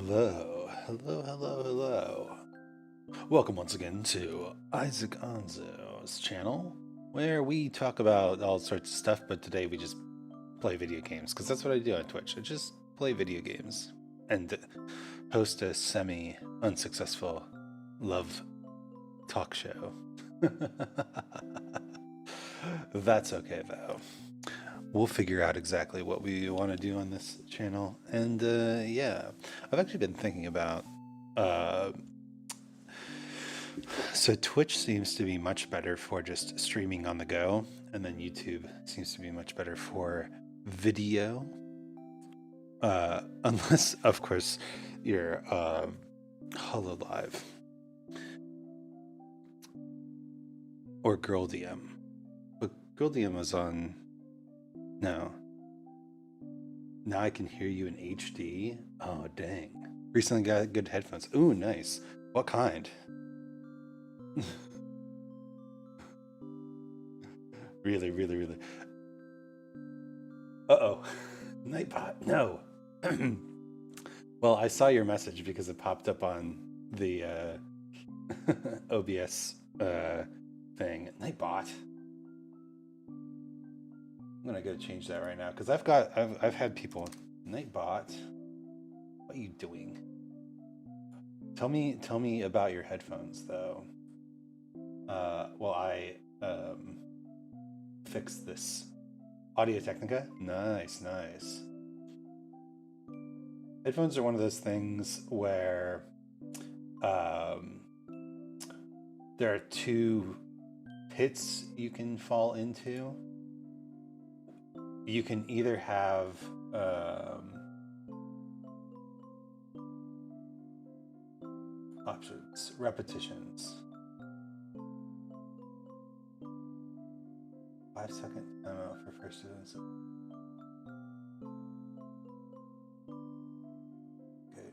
Hello, hello, hello, hello. Welcome once again to Isaac Anzo's channel, where we talk about all sorts of stuff, but today we just play video games, because that's what I do on Twitch. I just play video games and host a semi-unsuccessful love talk show. That's okay, though. We'll figure out exactly what we want to do on this channel. And yeah, I've actually been thinking about so Twitch seems to be much better for just streaming on the go, and then YouTube seems to be much better for video. Unless, of course, you're HoloLive or Girl DM. But Girl DM was on. No. Now I can hear you in HD. Oh, dang. Recently got good headphones. Ooh, nice. What kind? Really, really, really. Uh-oh. Nightbot, no. Well, I saw your message because it popped up on the OBS thing. Nightbot. I'm gonna go change that right now because I've had people. Nightbot, what are you doing? Tell me about your headphones though. Well, I fixed this. Audio Technica, nice. Headphones are one of those things where there are two pits you can fall into. You can either have options, repetitions. 5-second timeout for first students. Okay.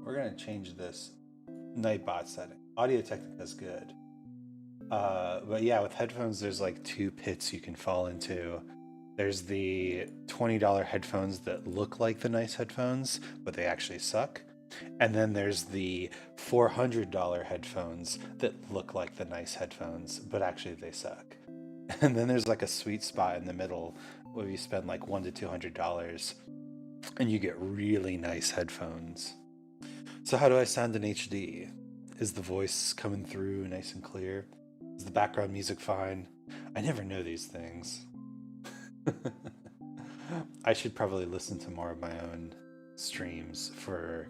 We're gonna change this Nightbot setting. Audio Technica is good. But yeah, with headphones, there's like two pits you can fall into. There's the $20 headphones that look like the nice headphones, but they actually suck. And then there's the $400 headphones that look like the nice headphones, but actually they suck. And then there's like a sweet spot in the middle where you spend like $100 to $200 and you get really nice headphones. So how do I sound in HD? Is the voice coming through nice and clear? Is the background music fine? I never know these things. I should probably listen to more of my own streams for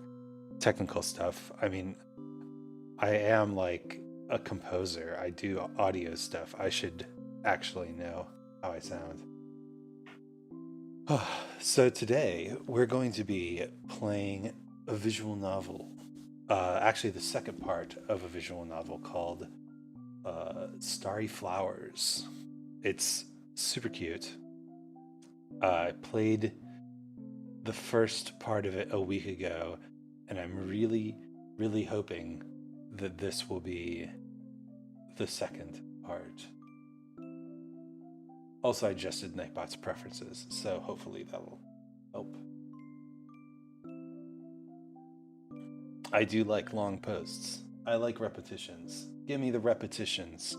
technical stuff. I mean, I am like a composer. I do audio stuff. I should actually know how I sound. So today we're going to be playing a visual novel. Actually, the second part of a visual novel called Starry Flowers. It's super cute. I played the first part of it a week ago, and I'm really, really hoping that this will be the second part. Also, I adjusted Nightbot's preferences, so hopefully that will help. I do like long posts. I like repetitions. Give me the repetitions.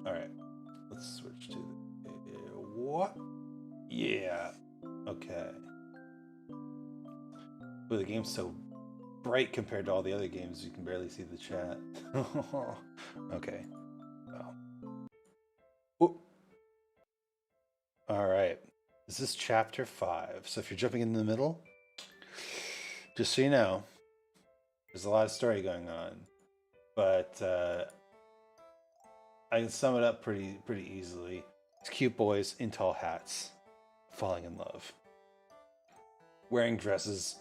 Alright, let's switch to what? Yeah. Okay. Well, the game's so bright compared to all the other games, you can barely see the chat. Okay. Oh. Alright. This is chapter 5. So if you're jumping in the middle, just so you know, there's a lot of story going on. But I can sum it up pretty easily. It's cute boys in tall hats falling in love, wearing dresses,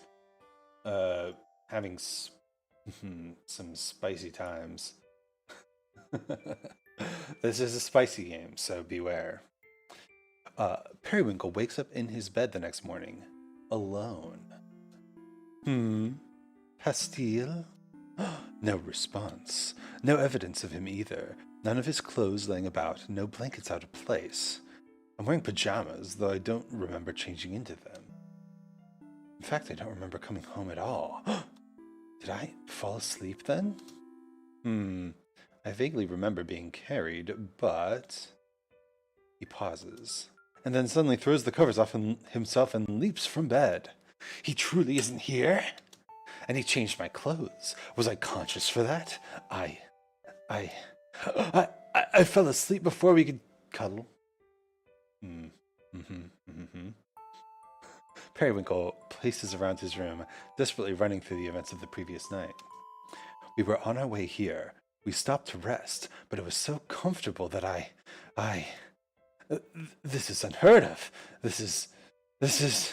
having some spicy times. This is a spicy game, so beware. Periwinkle wakes up in his bed the next morning, alone. Pastille? No response. No evidence of him either. None of his clothes laying about. No blankets out of place. I'm wearing pajamas, though I don't remember changing into them. In fact, I don't remember coming home at all. Did I fall asleep then? I vaguely remember being carried, but... He pauses, and then suddenly throws the covers off himself and leaps from bed. He truly isn't here? And he changed my clothes. Was I conscious for that? I fell asleep before we could cuddle. Periwinkle paces around his room, desperately running through the events of the previous night. We were on our way here. We stopped to rest, but it was so comfortable that this is unheard of. This is...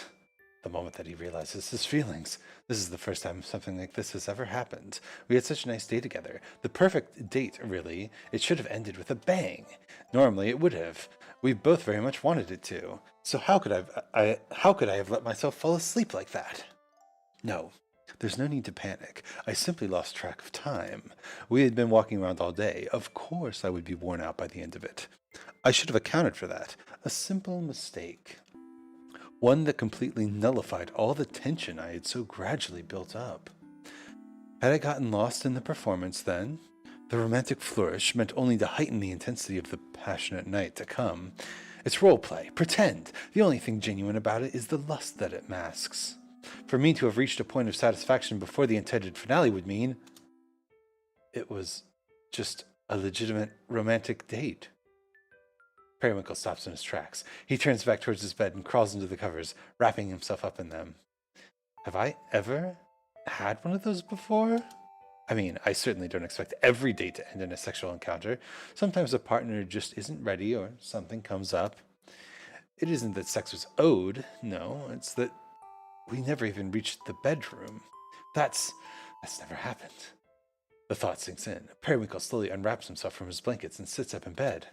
The moment that he realizes his feelings. This is the first time something like this has ever happened. We had such a nice day together. The perfect date, really. It should have ended with a bang. Normally it would have. We both very much wanted it to. So how could I have let myself fall asleep like that? No. There's no need to panic. I simply lost track of time. We had been walking around all day. Of course I would be worn out by the end of it. I should have accounted for that. A simple mistake. One that completely nullified all the tension I had so gradually built up. Had I gotten lost in the performance then? The romantic flourish meant only to heighten the intensity of the passionate night to come. It's role play, pretend. The only thing genuine about it is the lust that it masks. For me to have reached a point of satisfaction before the intended finale would mean it was just a legitimate romantic date. Periwinkle stops in his tracks. He turns back towards his bed and crawls into the covers, wrapping himself up in them. Have I ever had one of those before? I mean, I certainly don't expect every date to end in a sexual encounter. Sometimes a partner just isn't ready or something comes up. It isn't that sex was owed, no, it's that we never even reached the bedroom. That's never happened. The thought sinks in. Periwinkle slowly unwraps himself from his blankets and sits up in bed.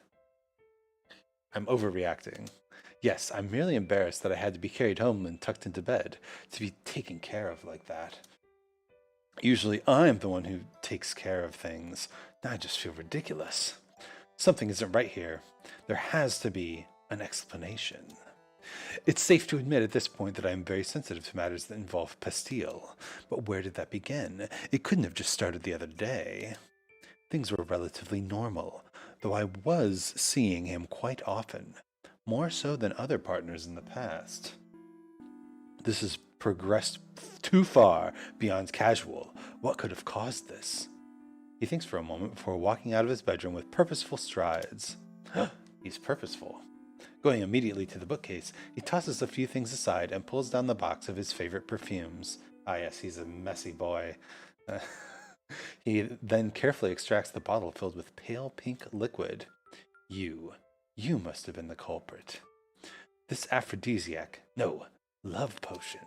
I'm overreacting. Yes, I'm merely embarrassed that I had to be carried home and tucked into bed, to be taken care of like that. Usually I'm the one who takes care of things. Now I just feel ridiculous. Something isn't right here. There has to be an explanation. It's safe to admit at this point that I am very sensitive to matters that involve Pastille. But where did that begin? It couldn't have just started the other day. Things were relatively normal, though I was seeing him quite often, more so than other partners in the past. This has progressed too far beyond casual. What could have caused this? He thinks for a moment before walking out of his bedroom with purposeful strides. He's purposeful. Going immediately to the bookcase, he tosses a few things aside and pulls down the box of his favorite perfumes. Ah yes, he's a messy boy. He then carefully extracts the bottle filled with pale pink liquid. You must have been the culprit. This aphrodisiac, no, love potion.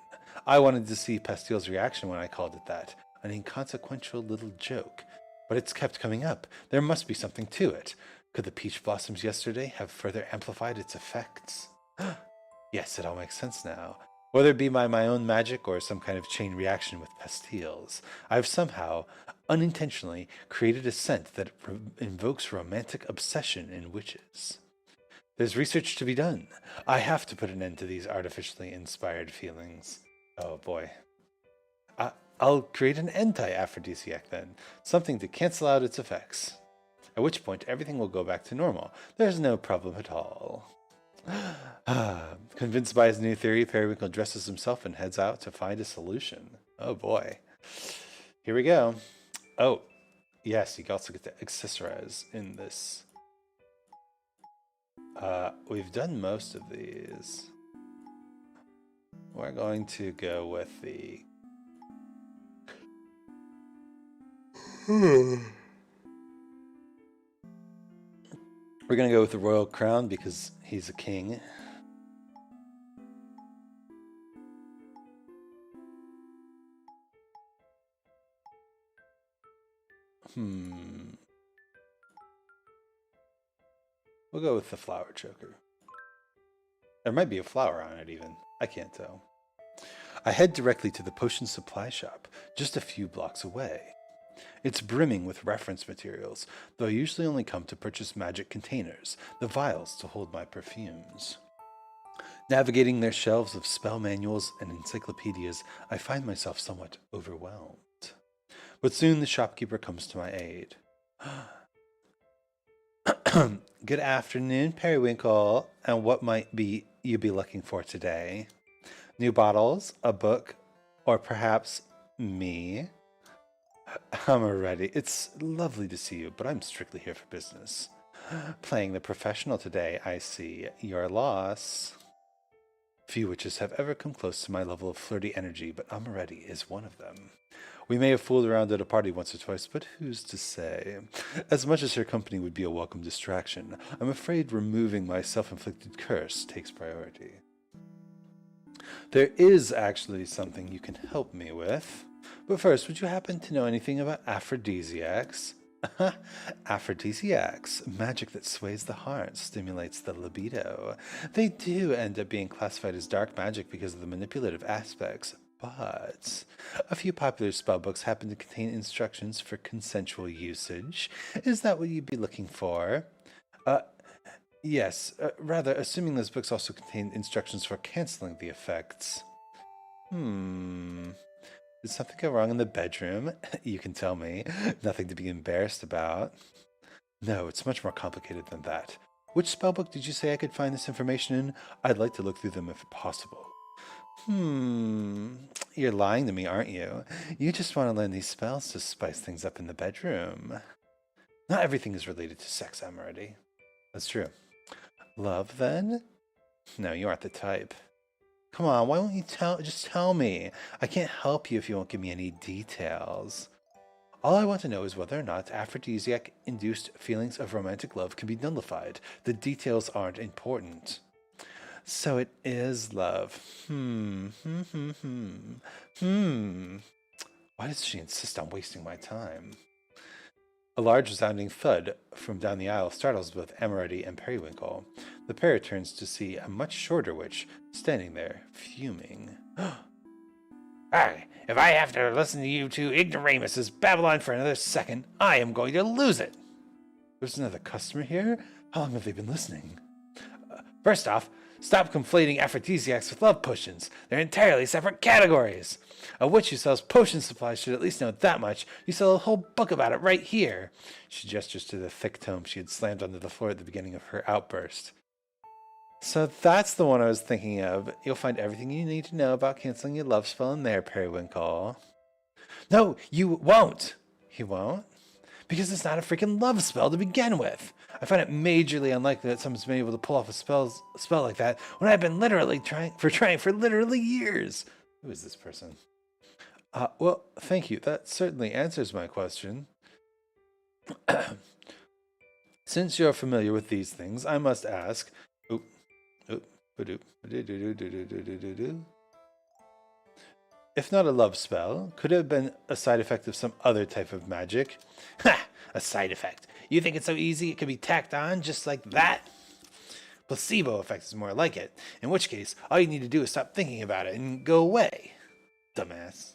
I wanted to see Pastille's reaction when I called it that, an inconsequential little joke. But it's kept coming up. There must be something to it. Could the peach blossoms yesterday have further amplified its effects? Yes, it all makes sense now. Whether it be by my own magic or some kind of chain reaction with pastilles, I've somehow, unintentionally, created a scent that invokes romantic obsession in witches. There's research to be done. I have to put an end to these artificially inspired feelings. Oh boy. I'll create an anti-aphrodisiac then, something to cancel out its effects. At which point everything will go back to normal. There's no problem at all. Convinced by his new theory, Periwinkle dresses himself and heads out to find a solution. Oh boy. Here we go. Oh, yes, you can also get to accessorize in this. We've done most of these. We're going to go with the... We're going to go with the royal crown because he's a king. We'll go with the flower choker. There might be a flower on it even. I can't tell. I head directly to the potion supply shop, just a few blocks away. It's brimming with reference materials, though I usually only come to purchase magic containers, the vials to hold my perfumes. Navigating their shelves of spell manuals and encyclopedias, I find myself somewhat overwhelmed. But soon the shopkeeper comes to my aid. Good afternoon, Periwinkle, and what might be you be looking for today? New bottles, a book, or perhaps me? I'm ready. It's lovely to see you, but I'm strictly here for business. Playing the professional today, I see. Your loss. Few witches have ever come close to my level of flirty energy, but Amaretti is one of them. We may have fooled around at a party once or twice, but who's to say? As much as her company would be a welcome distraction, I'm afraid removing my self-inflicted curse takes priority. There is actually something you can help me with. But first, would you happen to know anything about aphrodisiacs? Aphrodisiacs, magic that sways the heart, stimulates the libido. They do end up being classified as dark magic because of the manipulative aspects, but a few popular spellbooks happen to contain instructions for consensual usage. Is that what you'd be looking for? Yes, rather, assuming those books also contain instructions for canceling the effects. Did something go wrong in the bedroom? You can tell me. Nothing to be embarrassed about. No, it's much more complicated than that. Which spellbook did you say I could find this information in? I'd like to look through them if possible. You're lying to me, aren't you? You just want to learn these spells to spice things up in the bedroom. Not everything is related to sex, Amaretti. That's true. Love, then? No, you aren't the type. Come on, why won't you just tell me? I can't help you if you won't give me any details. All I want to know is whether or not aphrodisiac-induced feelings of romantic love can be nullified. The details aren't important. So it is love. Why does she insist on wasting my time? A large resounding thud from down the aisle startles both Amaretti and Periwinkle. The pair turns to see a much shorter witch standing there, fuming. If I have to listen to you two ignoramuses babble on for another second, I am going to lose it. There's another customer here? How long have they been listening? First off, stop conflating aphrodisiacs with love potions. They're entirely separate categories. A witch who sells potion supplies should at least know that much. You sell a whole book about it right here. She gestures to the thick tome she had slammed onto the floor at the beginning of her outburst. So that's the one I was thinking of. You'll find everything you need to know about canceling your love spell in there, Periwinkle. No, you won't. He won't? Because it's not a freaking love spell to begin with. I find it majorly unlikely that someone's been able to pull off a spell like that when I've been trying for literally years. Who is this person? Well, thank you. That certainly answers my question. Since you're familiar with these things, I must ask. If not a love spell, could it have been a side effect of some other type of magic? Ha! A side effect. You think it's so easy it could be tacked on just like that? Placebo effect is more like it. In which case, all you need to do is stop thinking about it and go away. Dumbass.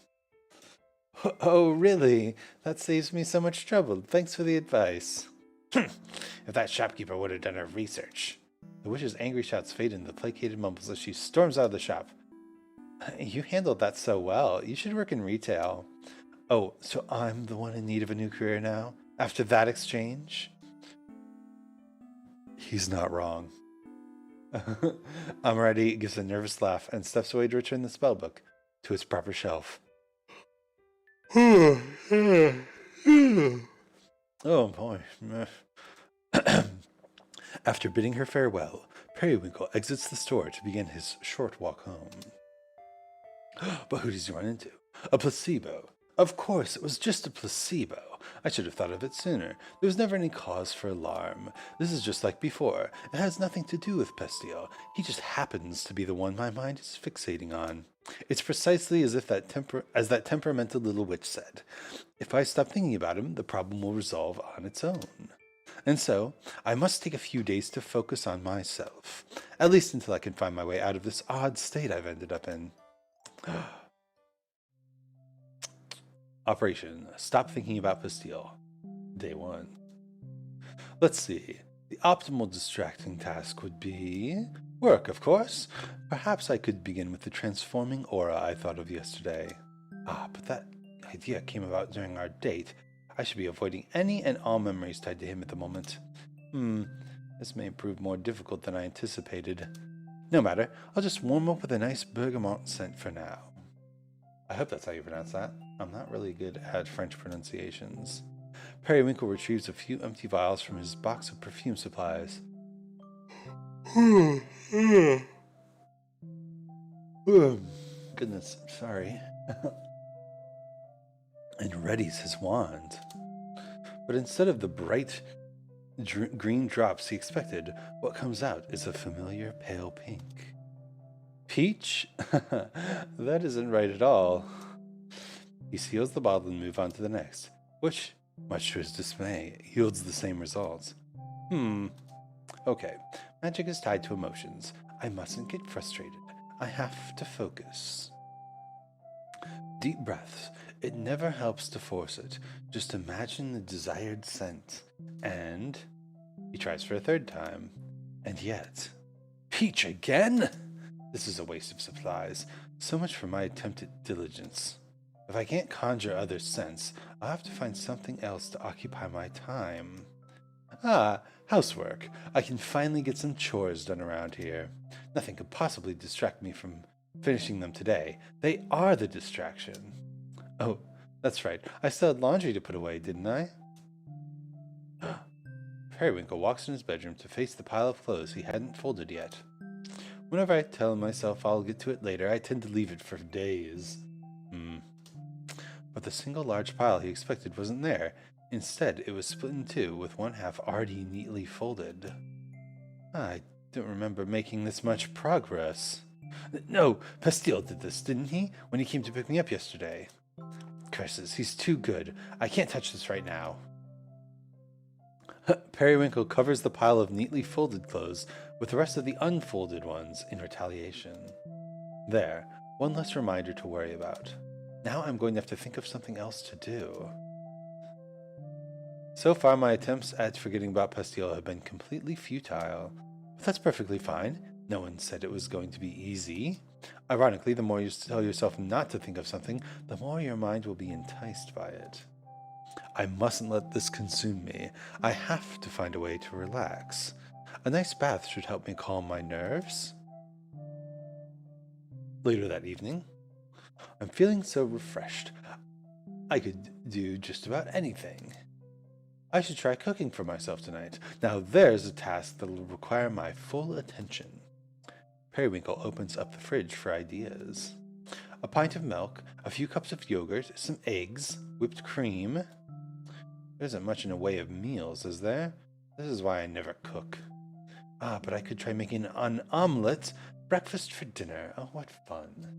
Oh, really? That saves me so much trouble. Thanks for the advice. If that shopkeeper would have done her research. The witch's angry shouts fade into placated mumbles as she storms out of the shop. You handled that so well. You should work in retail. Oh, so I'm the one in need of a new career now? After that exchange? He's not wrong. Amaretti gives a nervous laugh and steps away to return the spellbook to its proper shelf. Oh boy. After bidding her farewell, Periwinkle exits the store to begin his short walk home. But who does he run into? A placebo. Of course, it was just a placebo. I should have thought of it sooner. There was never any cause for alarm. This is just like before. It has nothing to do with Pestiel. He just happens to be the one my mind is fixating on. It's precisely as if that temperamental little witch said. If I stop thinking about him, the problem will resolve on its own. And so, I must take a few days to focus on myself. At least until I can find my way out of this odd state I've ended up in. Operation Stop Thinking About Pastille. Day 1. Let's see. The optimal distracting task would be work, of course. Perhaps I could begin with the transforming aura I thought of yesterday. But that idea came about during our date. I should be avoiding any and all memories tied to him at the moment. This may prove more difficult than I anticipated. No matter, I'll just warm up with a nice bergamot scent for now. I hope that's how you pronounce that. I'm not really good at French pronunciations. Periwinkle retrieves a few empty vials from his box of perfume supplies. Goodness, sorry. And readies his wand. But instead of the bright green drops he expected, what comes out is a familiar pale pink. Peach? That isn't right at all. He seals the bottle and moves on to the next, which, much to his dismay, yields the same results. Okay, magic is tied to emotions. I mustn't get frustrated. I have to focus. Deep breaths. It never helps to force it. Just imagine the desired scent. And he tries for a third time. And yet, peach again? This is a waste of supplies. So much for my attempt at diligence. If I can't conjure other scents, I'll have to find something else to occupy my time. Housework. I can finally get some chores done around here. Nothing could possibly distract me from finishing them today. They are the distraction. Oh, that's right. I still had laundry to put away, didn't I? Periwinkle walks in his bedroom to face the pile of clothes he hadn't folded yet. Whenever I tell myself I'll get to it later, I tend to leave it for days. But the single large pile he expected wasn't there. Instead, it was split in two, with one half already neatly folded. I don't remember making this much progress. No, Pastille did this, didn't he? When he came to pick me up yesterday. Curses, he's too good. I can't touch this right now. Periwinkle covers the pile of neatly folded clothes with the rest of the unfolded ones in retaliation. There, one less reminder to worry about. Now I'm going to have to think of something else to do. So far, my attempts at forgetting about Pastille have been completely futile. But that's perfectly fine. No one said it was going to be easy. Ironically, the more you tell yourself not to think of something, the more your mind will be enticed by it. I mustn't let this consume me. I have to find a way to relax. A nice bath should help me calm my nerves. Later that evening, I'm feeling so refreshed. I could do just about anything. I should try cooking for myself tonight. Now there's a task that'll require my full attention. Periwinkle opens up the fridge for ideas. A pint of milk, a few cups of yogurt, some eggs, whipped cream. There isn't much in the way of meals, is there? This is why I never cook. But I could try making an omelette, breakfast for dinner. Oh, what fun.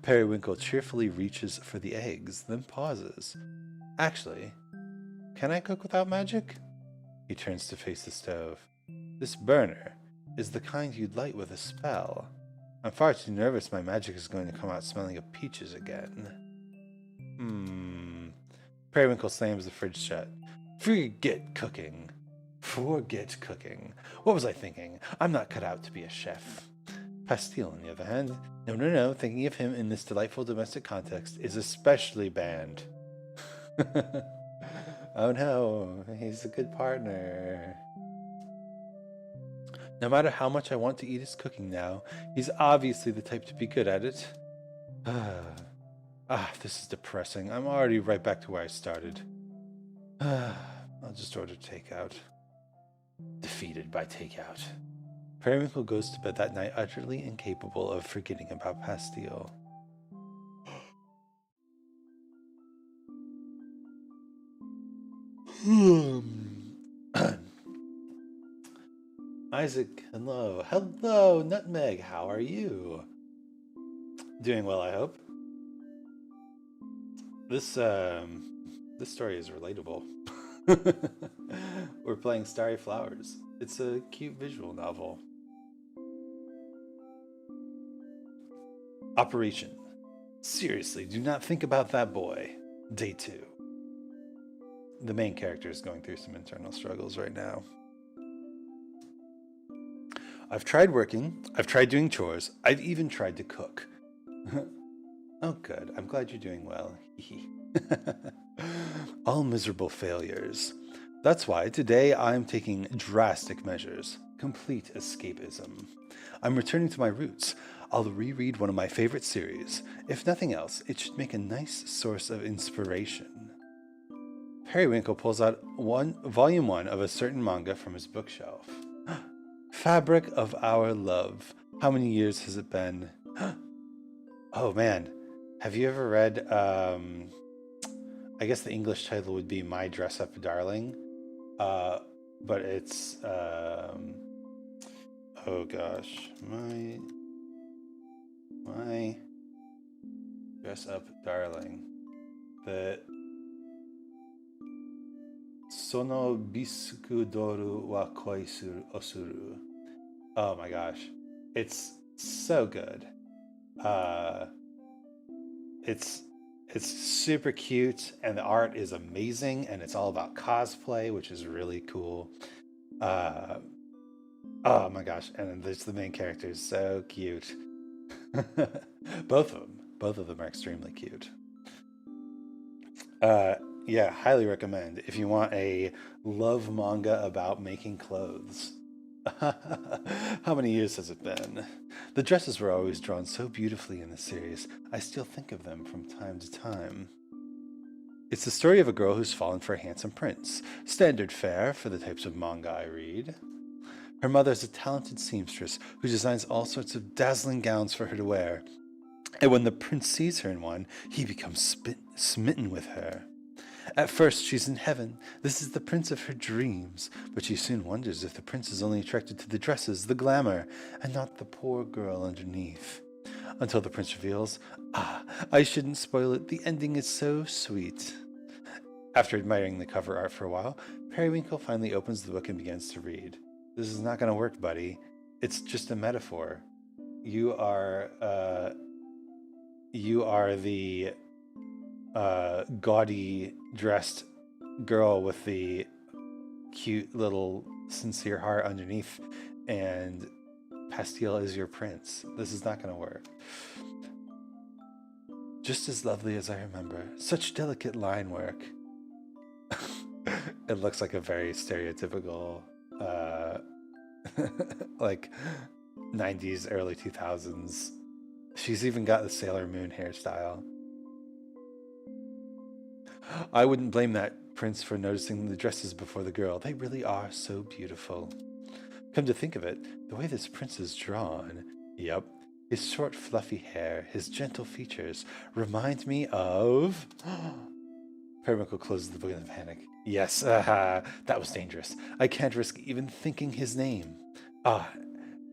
Periwinkle cheerfully reaches for the eggs, then pauses. Actually, can I cook without magic? He turns to face the stove. This burner is the kind you'd light with a spell. I'm far too nervous my magic is going to come out smelling of peaches again. Periwinkle slams the fridge shut. Forget cooking. Forget cooking. What was I thinking? I'm not cut out to be a chef. Pastille, on the other hand, no, thinking of him in this delightful domestic context is especially banned. Oh no, he's a good partner. No matter how much I want to eat his cooking now, he's obviously the type to be good at it. This is depressing. I'm already right back to where I started. I'll just order takeout. Defeated by takeout. Periwinkle goes to bed that night utterly incapable of forgetting about Pastille. Isaac, hello. Hello, Nutmeg, how are you? Doing well, I hope. This story is relatable. We're playing Starry Flowers. It's a cute visual novel. Operation Seriously, do not think about that boy. Day 2. The main character is going through some internal struggles right now. I've tried working, I've tried doing chores, I've even tried to cook. Oh, good. I'm glad you're doing well. All miserable failures. That's why today I'm taking drastic measures. Complete escapism. I'm returning to my roots. I'll reread one of my favorite series. If nothing else, it should make a nice source of inspiration. Periwinkle pulls out volume 1 of a certain manga from his bookshelf. Fabric of Our Love. How many years has it been? Oh man, have you ever read, I guess the English title would be My Dress Up Darling, but it's, oh gosh, My Dress Up Darling. The Sono Bisuku Doru wa Koi Osuru. Oh my gosh, it's so good. It's super cute, and the art is amazing, and it's all about cosplay, which is really cool. Oh my gosh, and then there's the main character is so cute. Both of them are extremely cute. Yeah, highly recommend if you want a love manga about making clothes. How many years has it been? The dresses were always drawn so beautifully in the series, I still think of them from time to time. It's the story of a girl who's fallen for a handsome prince. Standard fare for the types of manga I read. Her mother is a talented seamstress who designs all sorts of dazzling gowns for her to wear. And when the prince sees her in one, he becomes smitten with her. At first, she's in heaven. This is the prince of her dreams. But she soon wonders if the prince is only attracted to the dresses, the glamour, and not the poor girl underneath. Until the prince reveals, I shouldn't spoil it. The ending is so sweet. After admiring the cover art for a while, Periwinkle finally opens the book and begins to read. This is not going to work, buddy. It's just a metaphor. You are the gaudy dressed girl with the cute little sincere heart underneath, and Pastille is your prince. This is not going to work. Just as lovely as I remember. Such delicate line work. It looks like a very stereotypical like 90s, early 2000s. She's even got the Sailor Moon hairstyle. I wouldn't blame that prince for noticing the dresses before the girl. They really are so beautiful. Come to think of it, the way this prince is drawn, yep, his short fluffy hair, his gentle features, remind me of... Periwinkle closes the book in a panic. Yes, that was dangerous. I can't risk even thinking his name.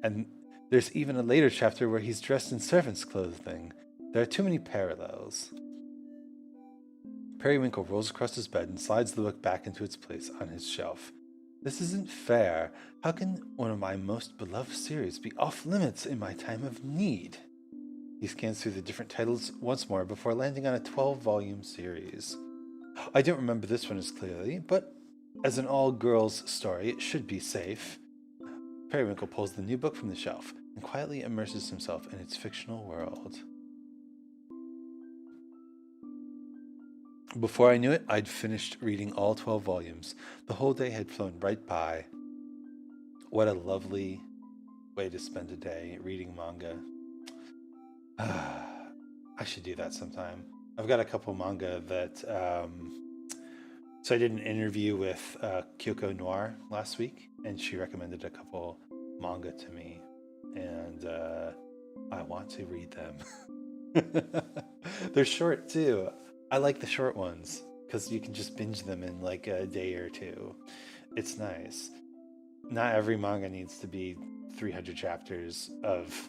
And there's even a later chapter where he's dressed in servant's clothing. There are too many parallels. Periwinkle rolls across his bed and slides the book back into its place on his shelf. This isn't fair. How can one of my most beloved series be off limits in my time of need? He scans through the different titles once more before landing on a 12-volume series. I don't remember this one as clearly, but as an all-girls story, it should be safe. Periwinkle pulls the new book from the shelf and quietly immerses himself in its fictional world. Before I knew it, I'd finished reading all 12 volumes. The whole day had flown right by. What a lovely way to spend a day reading manga. I should do that sometime. I've got a couple manga that... So I did an interview with Kyoko Noir last week, and she recommended a couple manga to me, and I want to read them. They're short too. I like the short ones because you can just binge them in like a day or two. It's nice. Not every manga needs to be 300 chapters of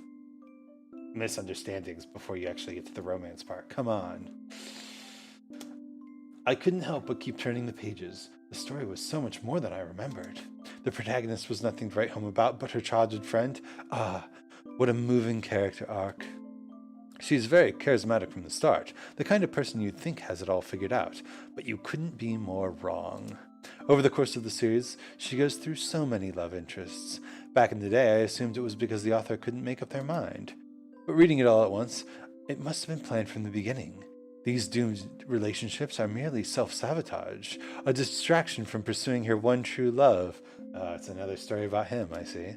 misunderstandings before you actually get to the romance part. Come on. I couldn't help but keep turning the pages. The story was so much more than I remembered. The protagonist was nothing to write home about but her childhood friend. What a moving character arc. She's very charismatic from the start, the kind of person you'd think has it all figured out, but you couldn't be more wrong. Over the course of the series, she goes through so many love interests. Back in the day, I assumed it was because the author couldn't make up their mind. But reading it all at once, it must have been planned from the beginning. These doomed relationships are merely self-sabotage, a distraction from pursuing her one true love. It's another story about him, I see.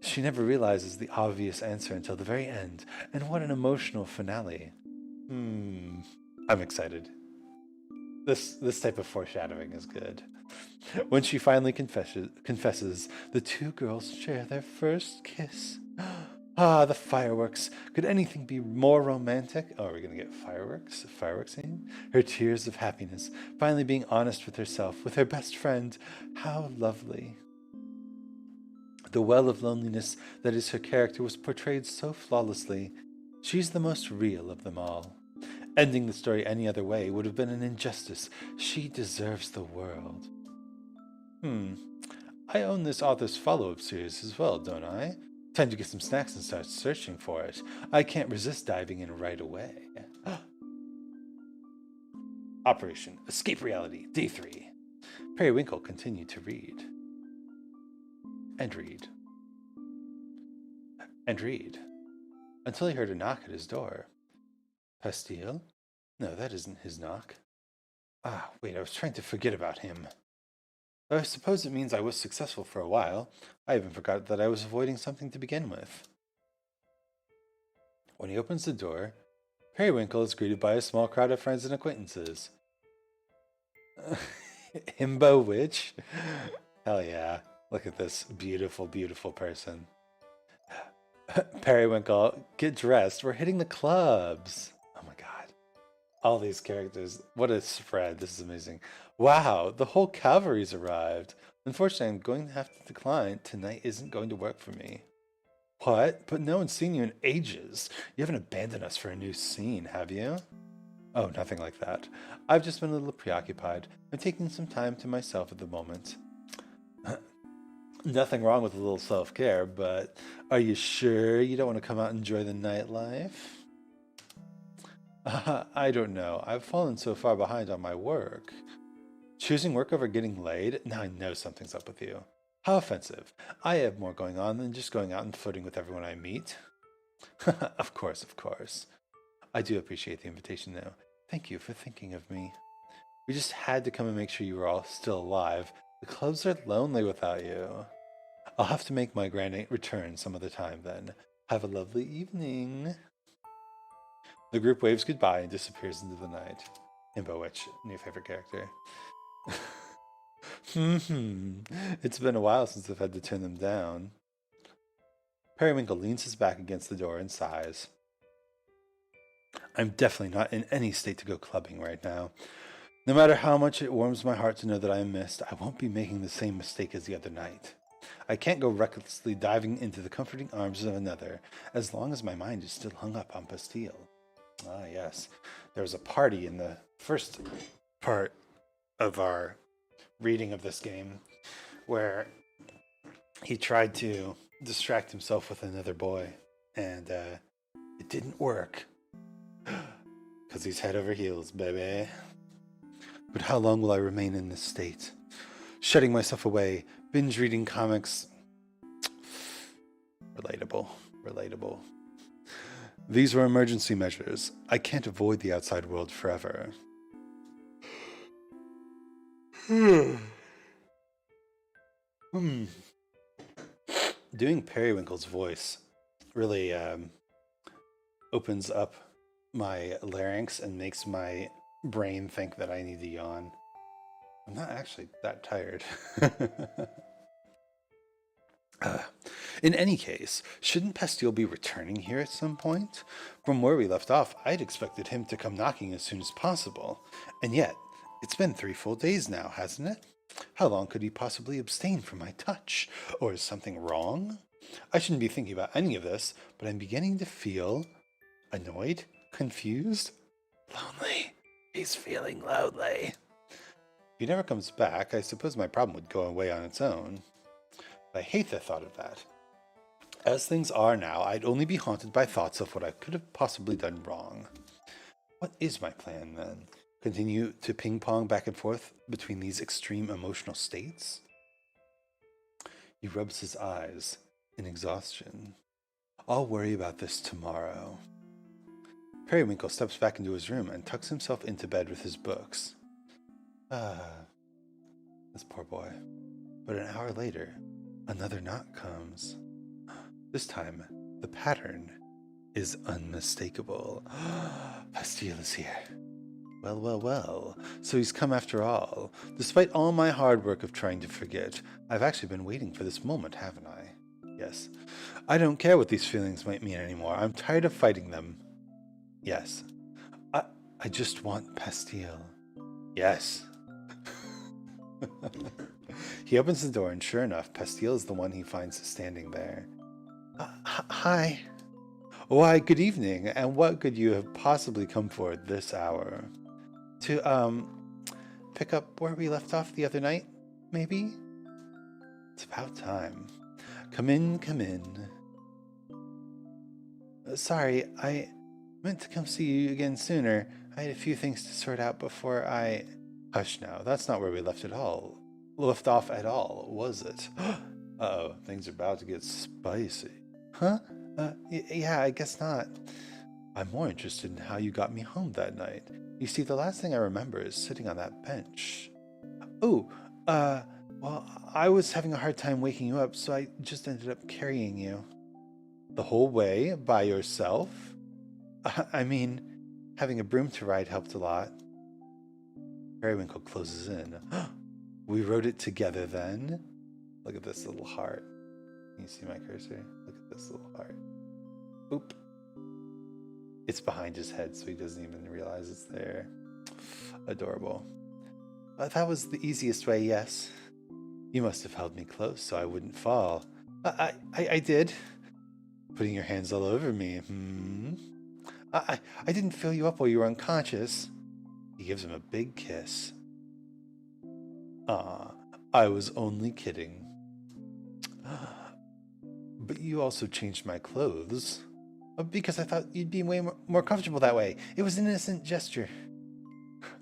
She never realizes the obvious answer until the very end, and what an emotional finale. I'm excited. This type of foreshadowing is good. When she finally confesses, the two girls share their first kiss. Ah, the fireworks. Could anything be more romantic? Oh, are we going to get fireworks? A fireworks scene? Her tears of happiness. Finally being honest with herself, with her best friend. How lovely. The well of loneliness that is her character was portrayed so flawlessly. She's the most real of them all. Ending the story any other way would have been an injustice. She deserves the world. I own this author's follow-up series as well, don't I? Time to get some snacks and start searching for it. I can't resist diving in right away. Operation Escape Reality, Day 3. Periwinkle continued to read. And read. And read. Until he heard a knock at his door. Pastille? No, that isn't his knock. Ah, wait, I was trying to forget about him. I suppose it means I was successful for a while. I even forgot that I was avoiding something to begin with. When he opens the door, Periwinkle is greeted by a small crowd of friends and acquaintances. Himbo Witch? Hell yeah. Look at this beautiful, beautiful person. Periwinkle, get dressed. We're hitting the clubs. Oh my god. All these characters. What a spread. This is amazing. Wow, the whole cavalry's arrived. Unfortunately, I'm going to have to decline. Tonight isn't going to work for me. What? But no one's seen you in ages. You haven't abandoned us for a new scene, have you? Oh, nothing like that. I've just been a little preoccupied. I'm taking some time to myself at the moment. Nothing wrong with a little self-care, but are you sure you don't want to come out and enjoy the nightlife? I don't know. I've fallen so far behind on my work. Choosing work over getting laid? Now I know something's up with you. How offensive. I have more going on than just going out and footing with everyone I meet. Of course, of course. I do appreciate the invitation, though. Thank you for thinking of me. We just had to come and make sure you were all still alive. The clubs are lonely without you. I'll have to make my grand return some other time, then. Have a lovely evening. The group waves goodbye and disappears into the night. Himbo Witch, new favorite character. It's been a while since I've had to turn them down. Periwinkle leans his back against the door and sighs. I'm definitely not in any state to go clubbing right now. No matter how much it warms my heart to know that I am missed, I won't be making the same mistake as the other night. I can't go recklessly diving into the comforting arms of another, as long as my mind is still hung up on Pastille. Ah, yes. There was a party in the first part of our reading of this game where he tried to distract himself with another boy, and it didn't work. Because he's head over heels, baby. But how long will I remain in this state? Shutting myself away, binge reading comics. Relatable. These were emergency measures. I can't avoid the outside world forever. Doing Periwinkle's voice really opens up my larynx and makes my brain think that I need to yawn. I'm not actually that tired. In any case, shouldn't Pastille be returning here at some point? From where we left off, I'd expected him to come knocking as soon as possible. And yet, it's been 3 full days now, hasn't it? How long could he possibly abstain from my touch? Or is something wrong? I shouldn't be thinking about any of this, but I'm beginning to feel annoyed, confused, lonely. He's feeling lonely. If he never comes back, I suppose my problem would go away on its own. But I hate the thought of that. As things are now, I'd only be haunted by thoughts of what I could have possibly done wrong. What is my plan, then? Continue to ping-pong back and forth between these extreme emotional states? He rubs his eyes in exhaustion. I'll worry about this tomorrow. Periwinkle steps back into his room and tucks himself into bed with his books. This poor boy. But an hour later, another knock comes. This time, the pattern is unmistakable. Pastille is here. Well, well, well. So he's come after all. Despite all my hard work of trying to forget, I've actually been waiting for this moment, haven't I? Yes. I don't care what these feelings might mean anymore. I'm tired of fighting them. Yes. I just want Pastille. Yes. He opens the door, and sure enough, Pastille is the one he finds standing there. Hi. Why, good evening, and what could you have possibly come for at this hour? To, pick up where we left off the other night, maybe? It's about time. Come in, come in. Sorry, I meant to come see you again sooner. I had a few things to sort out before I... Hush now, that's not where we left off at all, was it? Uh-oh, things are about to get spicy. Huh? Yeah, I guess not. I'm more interested in how you got me home that night. You see, the last thing I remember is sitting on that bench. Oh, well, I was having a hard time waking you up, so I just ended up carrying you. The whole way? By yourself? I mean, having a broom to ride helped a lot. Periwinkle closes in. We wrote it together then? Look at this little heart. Can you see my cursor? Look at this little heart. Oop. It's behind his head, so he doesn't even realize it's there. Adorable. That was the easiest way, yes. You must have held me close so I wouldn't fall. I did. Putting your hands all over me. I didn't fill you up while you were unconscious. He gives him a big kiss. I was only kidding. But you also changed my clothes. Because I thought you'd be way more comfortable that way. It was an innocent gesture.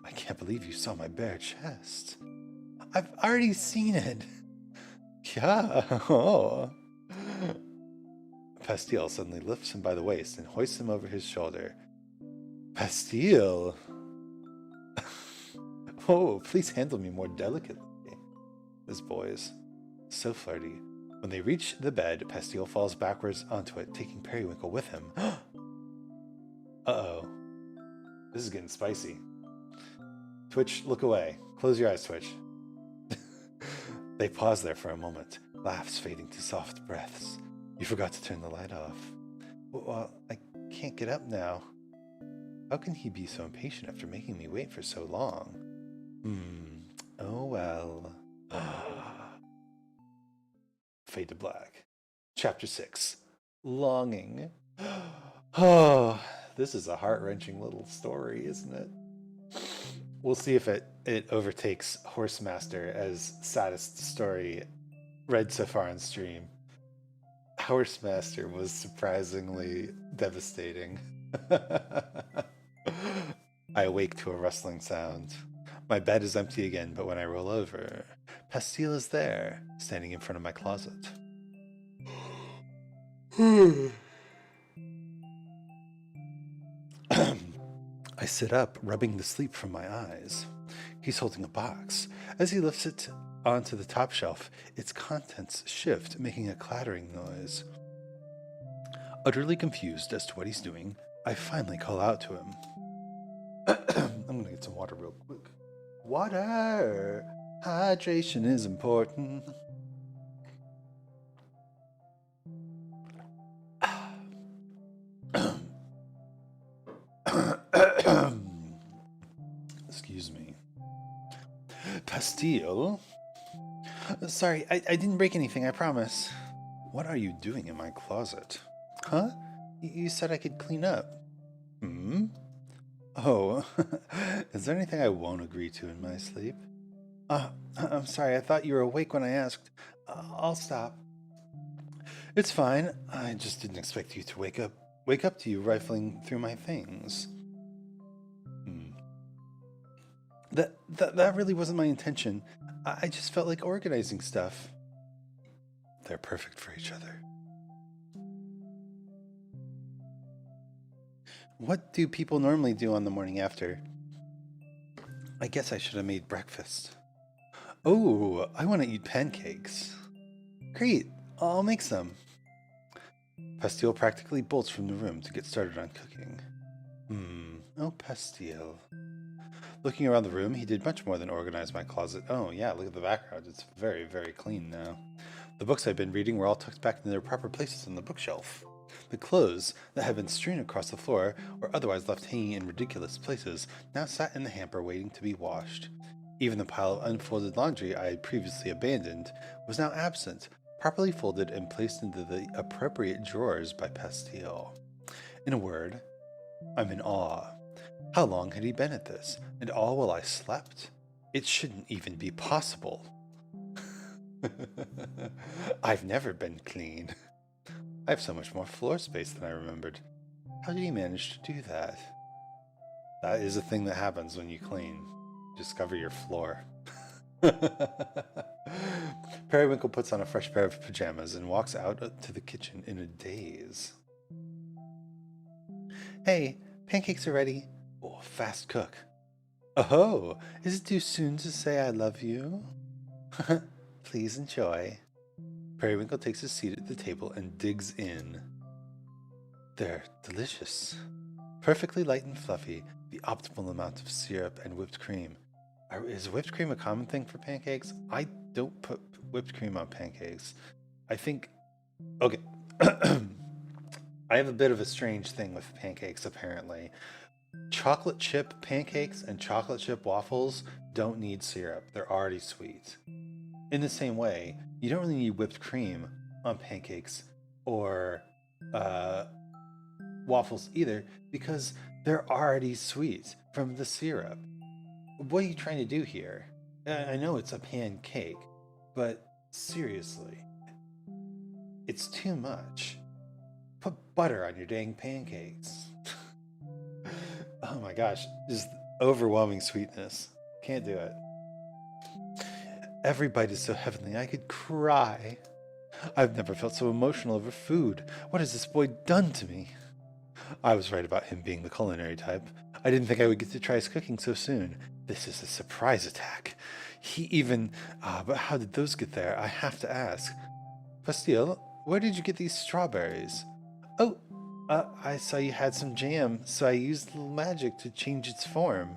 I can't believe you saw my bare chest. I've already seen it. Yeah. Oh. Pastille suddenly lifts him by the waist and hoists him over his shoulder. Pastille! Oh, please handle me more delicately. This boy's so flirty. When they reach the bed, Pastille falls backwards onto it, taking Periwinkle with him. Uh-oh. This is getting spicy. Twitch, look away. Close your eyes, Twitch. They pause there for a moment, laughs fading to soft breaths. You forgot to turn the light off. Well, I can't get up now. How can he be so impatient after making me wait for so long? Oh well. Fade to black. Chapter 6. Longing. Oh, this is a heart-wrenching little story, isn't it? We'll see if it overtakes Horsemaster as saddest story read so far on stream. Horsemaster was surprisingly devastating. I awake to a rustling sound. My bed is empty again, but when I roll over, Pastille is there, standing in front of my closet. I sit up, rubbing the sleep from my eyes. He's holding a box. As he lifts it onto the top shelf, its contents shift, making a clattering noise. Utterly confused as to what he's doing, I finally call out to him. I'm gonna get some water real quick. Water! Hydration is important. Excuse me. Pastille? Sorry, I didn't break anything, I promise. What are you doing in my closet? Huh? You said I could clean up. Oh, is there anything I won't agree to in my sleep? I'm sorry, I thought you were awake when I asked. I'll stop. It's fine. I just didn't expect you to wake up to you rifling through my things. Hmm. That really wasn't my intention. I just felt like organizing stuff. They're perfect for each other. What do people normally do on the morning after? I guess I should have made breakfast. Oh, I want to eat pancakes. Great, I'll make some. Pastille practically bolts from the room to get started on cooking. Oh, Pastille. Looking around the room, he did much more than organize my closet. Oh, yeah, look at the background. It's very, very clean now. The books I'd been reading were all tucked back in their proper places on the bookshelf. The clothes that had been strewn across the floor or otherwise left hanging in ridiculous places now sat in the hamper waiting to be washed. Even the pile of unfolded laundry I had previously abandoned was now absent, properly folded and placed into the appropriate drawers by Pastille. In a word, I'm in awe. How long had he been at this? And all while I slept? It shouldn't even be possible. I've never been clean. I have so much more floor space than I remembered. How did he manage to do that? That is a thing that happens when you clean. Discover your floor. Periwinkle puts on a fresh pair of pajamas and walks out to the kitchen in a daze. Hey, pancakes are ready. Oh, fast cook. Oh, is it too soon to say I love you? Please enjoy. Periwinkle takes his seat at the table and digs in. They're delicious. Perfectly light and fluffy, the optimal amount of syrup and whipped cream. Is whipped cream a common thing for pancakes? I don't put whipped cream on pancakes. I think... Okay. I have a bit of a strange thing with pancakes, apparently. Chocolate chip pancakes and chocolate chip waffles don't need syrup. They're already sweet. In the same way, you don't really need whipped cream on pancakes or waffles either because they're already sweet from the syrup. What are you trying to do here? I know it's a pancake, but seriously, it's too much. Put butter on your dang pancakes. Oh my gosh, just overwhelming sweetness. Can't do it. Every bite is so heavenly, I could cry. I've never felt so emotional over food. What has this boy done to me? I was right about him being the culinary type. I didn't think I would get to try his cooking so soon. This is a surprise attack. He even... but how did those get there? I have to ask. Pastille, where did you get these strawberries? Oh, I saw you had some jam, so I used a little magic to change its form.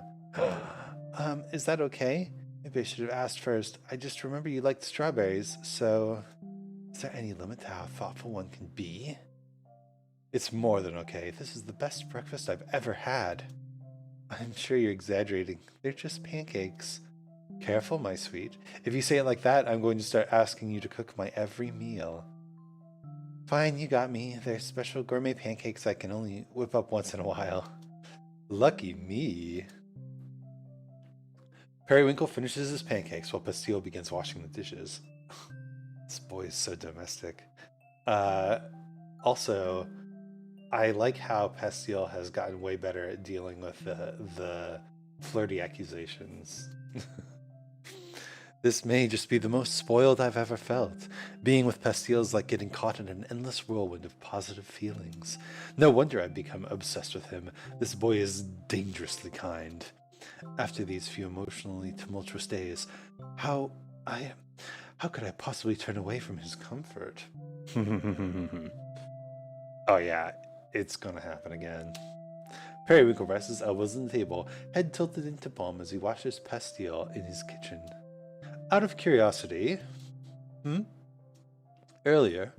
Is that okay? Maybe I should have asked first. I just remember you liked strawberries, so... Is there any limit to how thoughtful one can be? It's more than okay. This is the best breakfast I've ever had. I'm sure you're exaggerating. They're just pancakes. Careful, my sweet. If you say it like that, I'm going to start asking you to cook my every meal. Fine, you got me. They're special gourmet pancakes I can only whip up once in a while. Lucky me. Periwinkle finishes his pancakes while Pastille begins washing the dishes. This boy is so domestic. Also, I like how Pastille has gotten way better at dealing with the flirty accusations. This may just be the most spoiled I've ever felt. Being with Pastille is like getting caught in an endless whirlwind of positive feelings. No wonder I've become obsessed with him. This boy is dangerously kind. After these few emotionally tumultuous days, how could I possibly turn away from his comfort? Oh yeah, it's gonna happen again. Periwinkle rests his elbows on the table, head tilted into palm as he washes Pastille in his kitchen. Out of curiosity, earlier,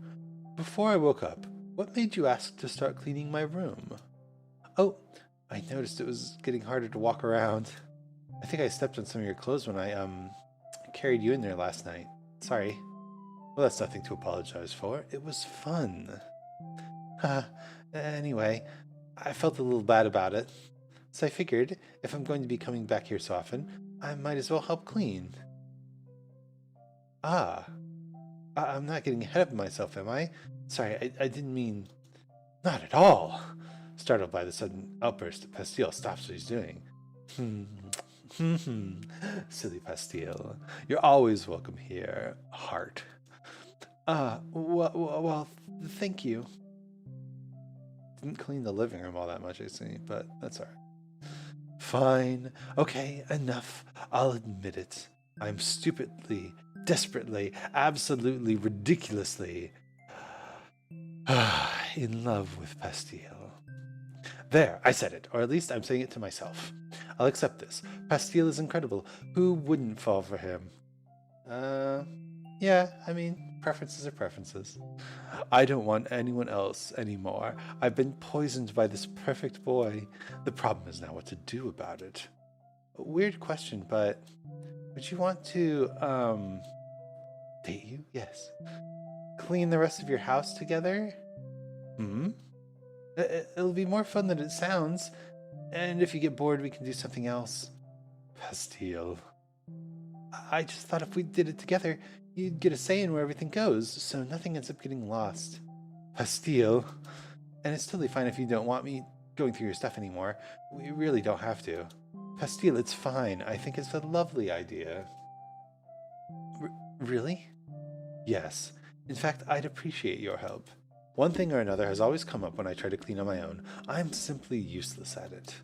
before I woke up, what made you ask to start cleaning my room? Oh, I noticed it was getting harder to walk around. I think I stepped on some of your clothes when I, carried you in there last night. Sorry. Well, that's nothing to apologize for. It was fun. Anyway, I felt a little bad about it. So I figured, if I'm going to be coming back here so often, I might as well help clean. Ah, I'm not getting ahead of myself, am I? Sorry, I didn't mean... Not at all. Startled by the sudden outburst, Pastille stops what he's doing. Silly Pastille. You're always welcome here, heart. Well, thank you. Didn't clean the living room all that much, I see, but that's alright. Fine. Okay, enough. I'll admit it. I'm stupidly, desperately, absolutely, ridiculously in love with Pastille. There, I said it, or at least I'm saying it to myself. I'll accept this. Pastille is incredible. Who wouldn't fall for him? Yeah, I mean, preferences are preferences. I don't want anyone else anymore. I've been poisoned by this perfect boy. The problem is now what to do about it. Weird question, but would you want to, date you? Yes. Clean the rest of your house together? It'll be more fun than it sounds. And if you get bored, we can do something else. Pastille. I just thought if we did it together, you'd get a say in where everything goes, so nothing ends up getting lost. Pastille. And it's totally fine if you don't want me going through your stuff anymore. We really don't have to. Pastille, it's fine. I think it's a lovely idea. Really? Yes. In fact, I'd appreciate your help. One thing or another has always come up when I try to clean on my own. I'm simply useless at it.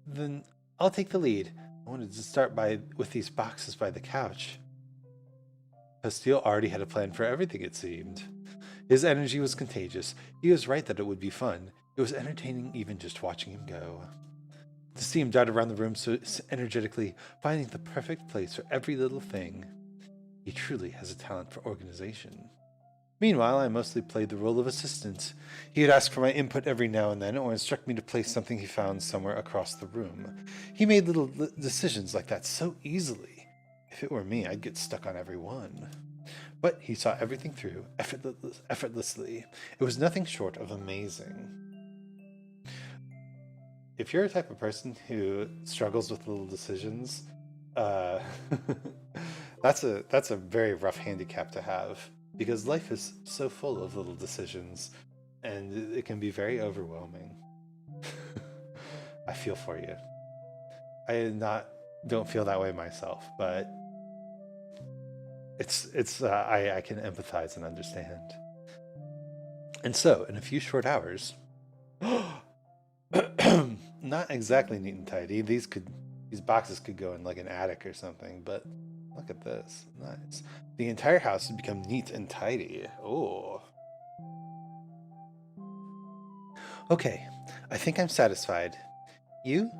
Then I'll take the lead. I wanted to start with these boxes by the couch. Pastille already had a plan for everything, it seemed. His energy was contagious. He was right that it would be fun. It was entertaining even just watching him go. The steam darted around the room so energetically, finding the perfect place for every little thing. He truly has a talent for organization. Meanwhile, I mostly played the role of assistant. He would ask for my input every now and then, or instruct me to place something he found somewhere across the room. He made little decisions like that so easily. If it were me, I'd get stuck on every one. But he saw everything through, effortlessly. It was nothing short of amazing. If you're a type of person who struggles with little decisions, that's a very rough handicap to have. Because life is so full of little decisions, and it can be very overwhelming. I feel for you. I don't feel that way myself, but I can empathize and understand. And so, in a few short hours, not exactly neat and tidy. These boxes could go in like an attic or something, but look at this. Nice. The entire house had become neat and tidy. Oh. Okay, I think I'm satisfied. You?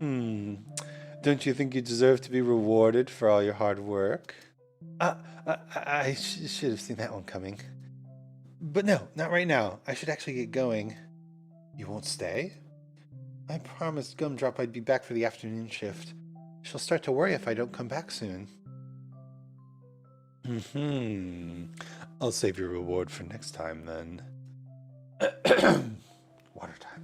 Don't you think you deserve to be rewarded for all your hard work? I should have seen that one coming. But no, not right now. I should actually get going. You won't stay? I promised Gumdrop I'd be back for the afternoon shift. She'll start to worry if I don't come back soon. I'll save your reward for next time, then. Water time.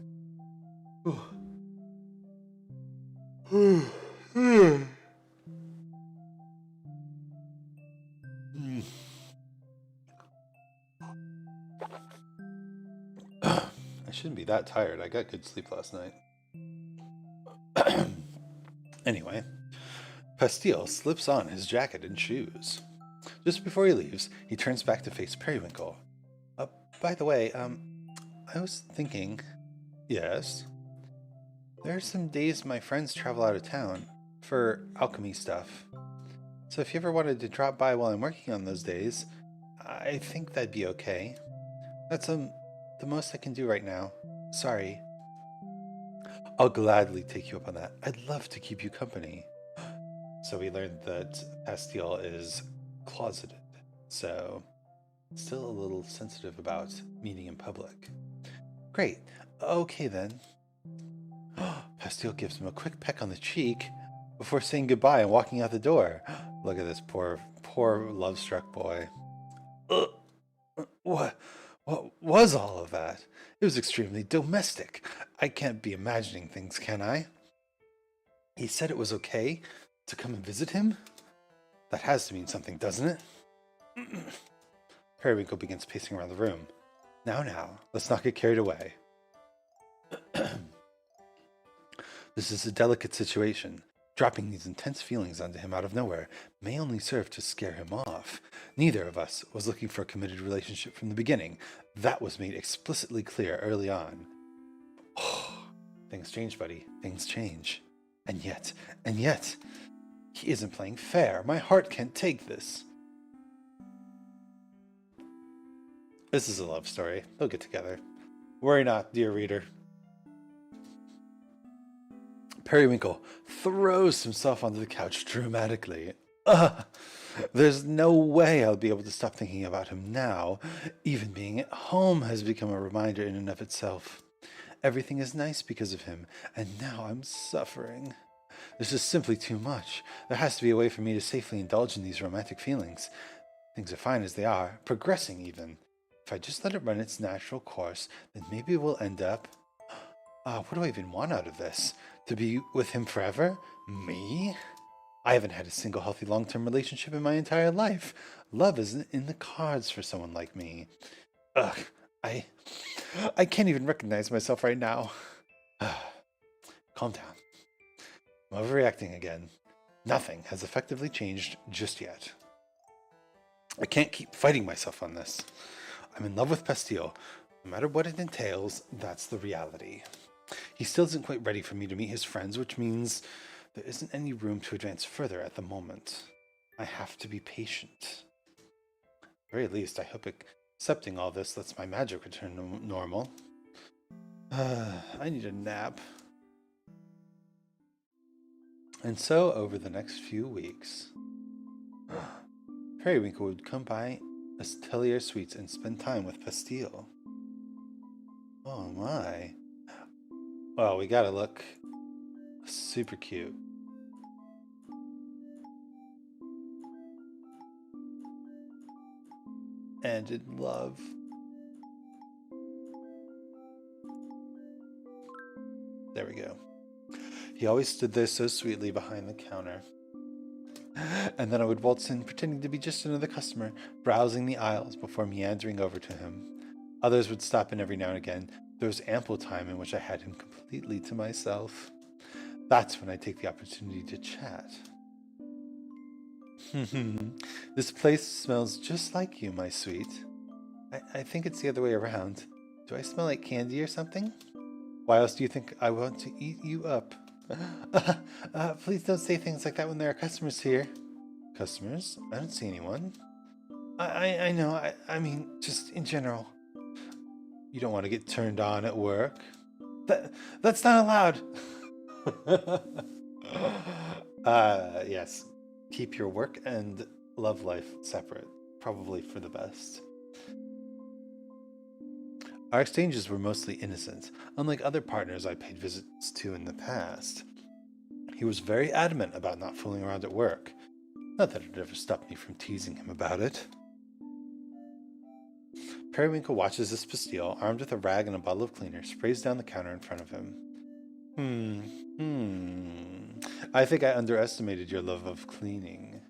I shouldn't be that tired. I got good sleep last night. Anyway, Pastille slips on his jacket and shoes. Just before he leaves, he turns back to face Periwinkle. By the way, I was thinking... Yes? There are some days my friends travel out of town for alchemy stuff. So if you ever wanted to drop by while I'm working on those days, I think that'd be okay. That's the most I can do right now. Sorry. I'll gladly take you up on that. I'd love to keep you company. So we learned that Pastille is closeted, so still a little sensitive about meeting in public. Great. Okay then. Pastille gives him a quick peck on the cheek before saying goodbye and walking out the door. Look at this poor love-struck boy. What was all of that? It was extremely domestic. I can't be imagining things, can I? He said it was okay to come and visit him? That has to mean something, doesn't it? Periwinkle begins pacing around the room. Now, let's not get carried away. This is a delicate situation. Dropping these intense feelings onto him out of nowhere may only serve to scare him off. Neither of us was looking for a committed relationship from the beginning. That was made explicitly clear early on. Things change, buddy. Things change. And yet, he isn't playing fair. My heart can't take this. This is a love story. They'll get together. Worry not, dear reader. Periwinkle throws himself onto the couch dramatically. There's no way I'll be able to stop thinking about him now. Even being at home has become a reminder in and of itself. Everything is nice because of him, and now I'm suffering. This is simply too much. There has to be a way for me to safely indulge in these romantic feelings. Things are fine as they are, progressing even. If I just let it run its natural course, then maybe we'll end up... what do I even want out of this? To be with him forever? Me? I haven't had a single healthy long-term relationship in my entire life. Love isn't in the cards for someone like me. I can't even recognize myself right now. Calm down. I'm overreacting again. Nothing has effectively changed just yet. I can't keep fighting myself on this. I'm in love with Pastille. No matter what it entails, that's the reality. He still isn't quite ready for me to meet his friends, which means there isn't any room to advance further at the moment. I have to be patient. At the very least, I hope accepting all this lets my magic return to normal. I need a nap. And so, over the next few weeks, Periwinkle would come by Atelier Suites and spend time with Pastille. Oh my. Well, we gotta look super cute. And in love. There we go. He always stood there so sweetly behind the counter. And then I would waltz in, pretending to be just another customer, browsing the aisles before meandering over to him. Others would stop in every now and again. There was ample time in which I had him completely to myself. That's when I take the opportunity to chat. This place smells just like you, my sweet. I think it's the other way around. Do I smell like candy or something? Why else do you think I want to eat you up? Please don't say things like that when there are customers here. Customers? I don't see anyone. I know, I mean, just in general. You don't want to get turned on at work? That's not allowed! Yes. Keep your work and love life separate. Probably for the best. Our exchanges were mostly innocent, unlike other partners I paid visits to in the past. He was very adamant about not fooling around at work. Not that it ever stopped me from teasing him about it. Periwinkle watches as Pastille, armed with a rag and a bottle of cleaner, sprays down the counter in front of him. I think I underestimated your love of cleaning.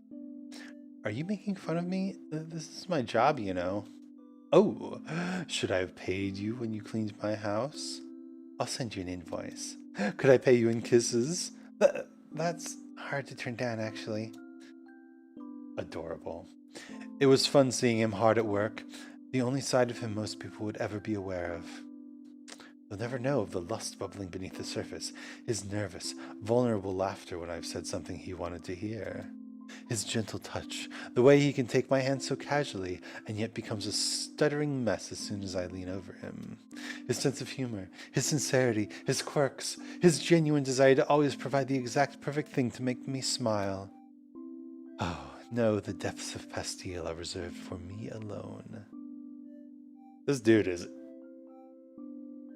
Are you making fun of me? This is my job, you know. Oh, should I have paid you when you cleaned my house? I'll send you an invoice. Could I pay you in kisses? That's hard to turn down, actually. Adorable. It was fun seeing him hard at work. The only side of him most people would ever be aware of. They'll never know of the lust bubbling beneath the surface, his nervous, vulnerable laughter when I've said something he wanted to hear. His gentle touch, the way he can take my hand so casually and yet becomes a stuttering mess as soon as I lean over him. His sense of humor, his sincerity, his quirks, his genuine desire to always provide the exact perfect thing to make me smile. Oh, no, the depths of Pastille are reserved for me alone. This dude is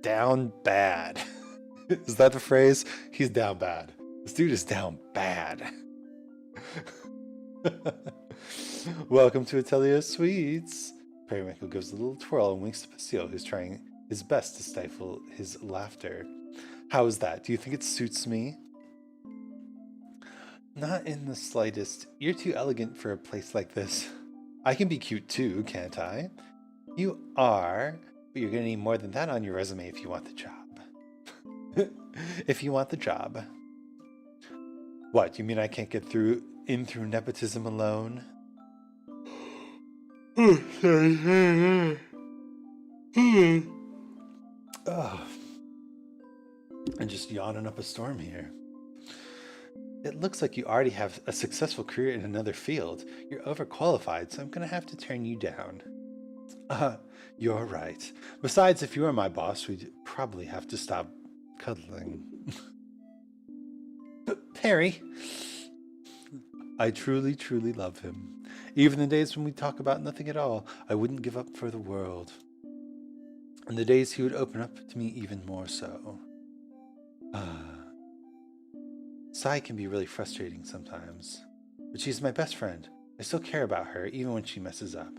down bad. Is that the phrase? He's down bad. This dude is down bad. Welcome to Atelier Suites. Periwinkle gives a little twirl and winks to Pastille, who's trying his best to stifle his laughter. How is that? Do you think it suits me? Not in the slightest. You're too elegant for a place like this. I can be cute too, can't I? You are, but you're gonna need more than that on your resume if you want the job. If you want the job. What, you mean I can't get through nepotism alone? Oh, I'm just yawning up a storm here. It looks like you already have a successful career in another field. You're overqualified, so I'm gonna have to turn you down. You're right. Besides, if you were my boss, we'd probably have to stop cuddling. But Perry, I truly, truly love him. Even the days when we talk about nothing at all, I wouldn't give up for the world. And the days he would open up to me even more so. Sai can be really frustrating sometimes, but she's my best friend. I still care about her even when she messes up.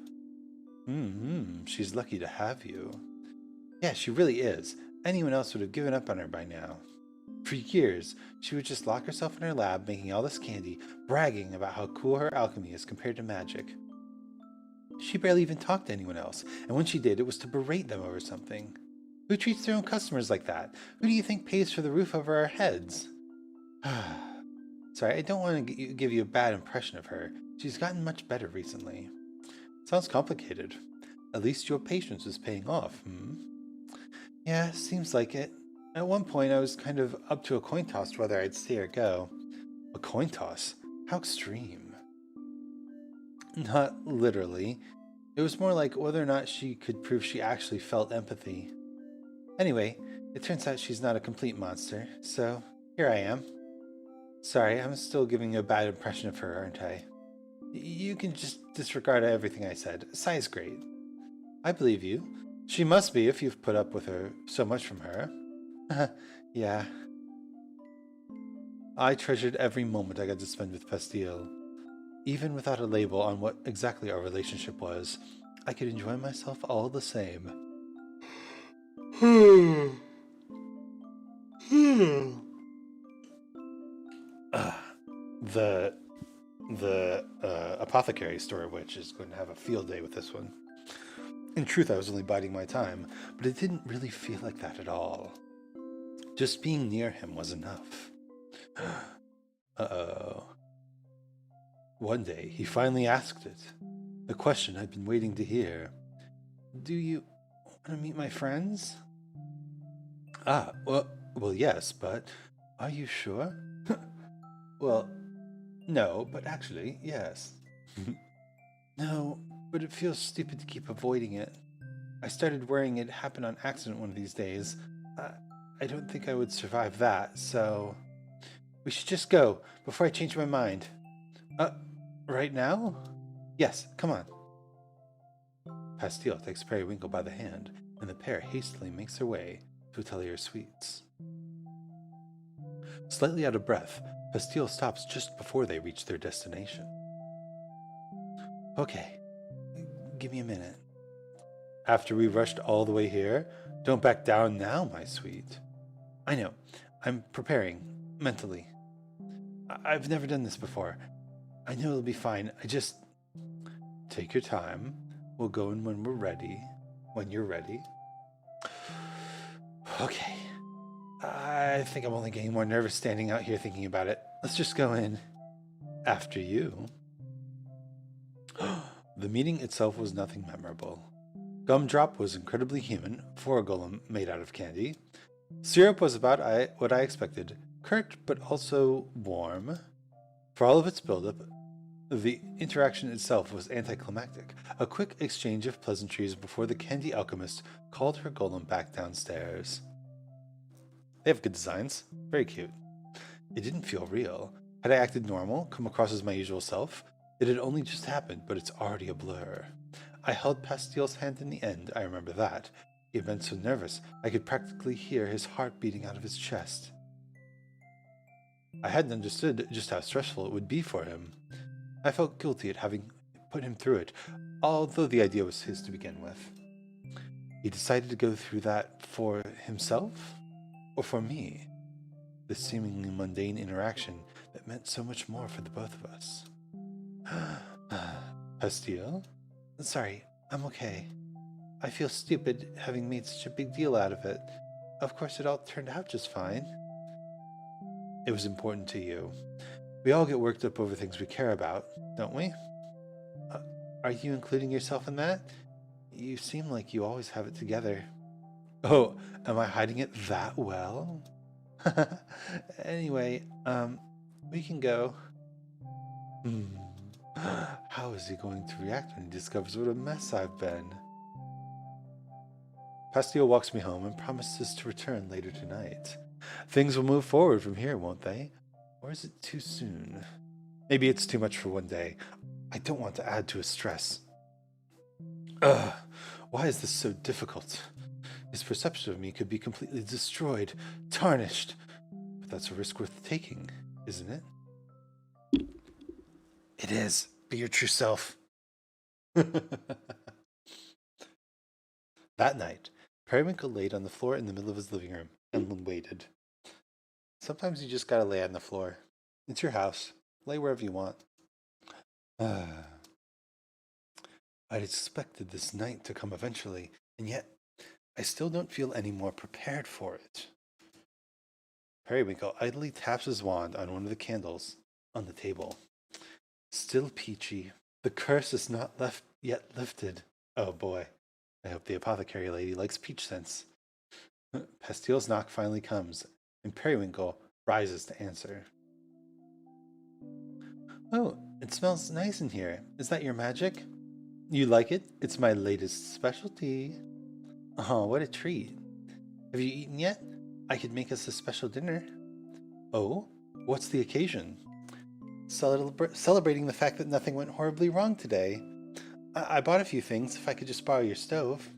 She's lucky to have you. Yeah, she really is. Anyone else would have given up on her by now. For years, she would just lock herself in her lab making all this candy, bragging about how cool her alchemy is compared to magic. She barely even talked to anyone else, and when she did, it was to berate them over something. Who treats their own customers like that? Who do you think pays for the roof over our heads? Sorry, I don't want to give you a bad impression of her. She's gotten much better recently. Sounds complicated. At least your patience is paying off, Yeah, seems like it. At one point, I was kind of up to a coin toss whether I'd stay or go. A coin toss? How extreme. Not literally. It was more like whether or not she could prove she actually felt empathy. Anyway, it turns out she's not a complete monster, so here I am. Sorry, I'm still giving you a bad impression of her, aren't I? You can just disregard everything I said. Sai's great. I believe you. She must be if you've put up with her so much from her. Yeah. I treasured every moment I got to spend with Pastille. Even without a label on what exactly our relationship was, I could enjoy myself all the same. The apothecary store witch is going to have a field day with this one. In truth, I was only biding my time, but it didn't really feel like that at all. Just being near him was enough. Uh-oh. One day, he finally asked it. The question I'd been waiting to hear. Do you want to meet my friends? Well, yes, but are you sure? Well, no, but actually, yes. No, but it feels stupid to keep avoiding it. I started worrying it happened on accident one of these days. I don't think I would survive that, so... We should just go, before I change my mind. Right now? Yes, come on. Pastille takes Periwinkle by the hand, and the pair hastily makes their way to Atelier Suites. Slightly out of breath, Pastille stops just before they reach their destination. Okay, give me a minute. After we rushed all the way here, don't back down now, my sweet. I know, I'm preparing, mentally. I've never done this before. I know it'll be fine, I just... Take your time. We'll go in when we're ready. When you're ready. Okay. I think I'm only getting more nervous standing out here thinking about it. Let's just go in. After you. The meeting itself was nothing memorable. Gumdrop was incredibly human, for a golem made out of candy. Syrup was about what I expected, curt but also warm. For all of its buildup, the interaction itself was anticlimactic, a quick exchange of pleasantries before the candy alchemist called her golem back downstairs. They have good designs, very cute. It didn't feel real. Had I acted normal, come across as my usual self? It had only just happened, but it's already a blur. I held Pastille's hand in the end, I remember that. He had been so nervous, I could practically hear his heart beating out of his chest. I hadn't understood just how stressful it would be for him. I felt guilty at having put him through it, although the idea was his to begin with. He decided to go through that for himself? Or for me? This seemingly mundane interaction that meant so much more for the both of us. Pastille? Sorry, I'm okay. I feel stupid having made such a big deal out of it. Of course, it all turned out just fine. It was important to you. We all get worked up over things we care about, don't we? Uh, are you including yourself in that? You seem like you always have it together. Oh, am I hiding it that well? Anyway, we can go. Hmm. How is he going to react when he discovers what a mess I've been? Pastille walks me home and promises to return later tonight. Things will move forward from here, won't they? Or is it too soon? Maybe it's too much for one day. I don't want to add to his stress. Ugh, why is this so difficult? His perception of me could be completely destroyed, tarnished. But that's a risk worth taking, isn't it? It is. Be your true self. That night, Periwinkle laid on the floor in the middle of his living room and waited. Sometimes you just gotta lay on the floor. It's your house. Lay wherever you want. I'd expected this night to come eventually, and yet I still don't feel any more prepared for it. Periwinkle idly taps his wand on one of the candles on the table. Still peachy. The curse is not yet lifted. Oh boy. I hope the apothecary lady likes peach scents. Pastille's knock finally comes, and Periwinkle rises to answer. Oh, it smells nice in here. Is that your magic? You like it? It's my latest specialty. Oh, what a treat. Have you eaten yet? I could make us a special dinner. Oh, what's the occasion? Celebrating the fact that nothing went horribly wrong today. I bought a few things if I could just borrow your stove.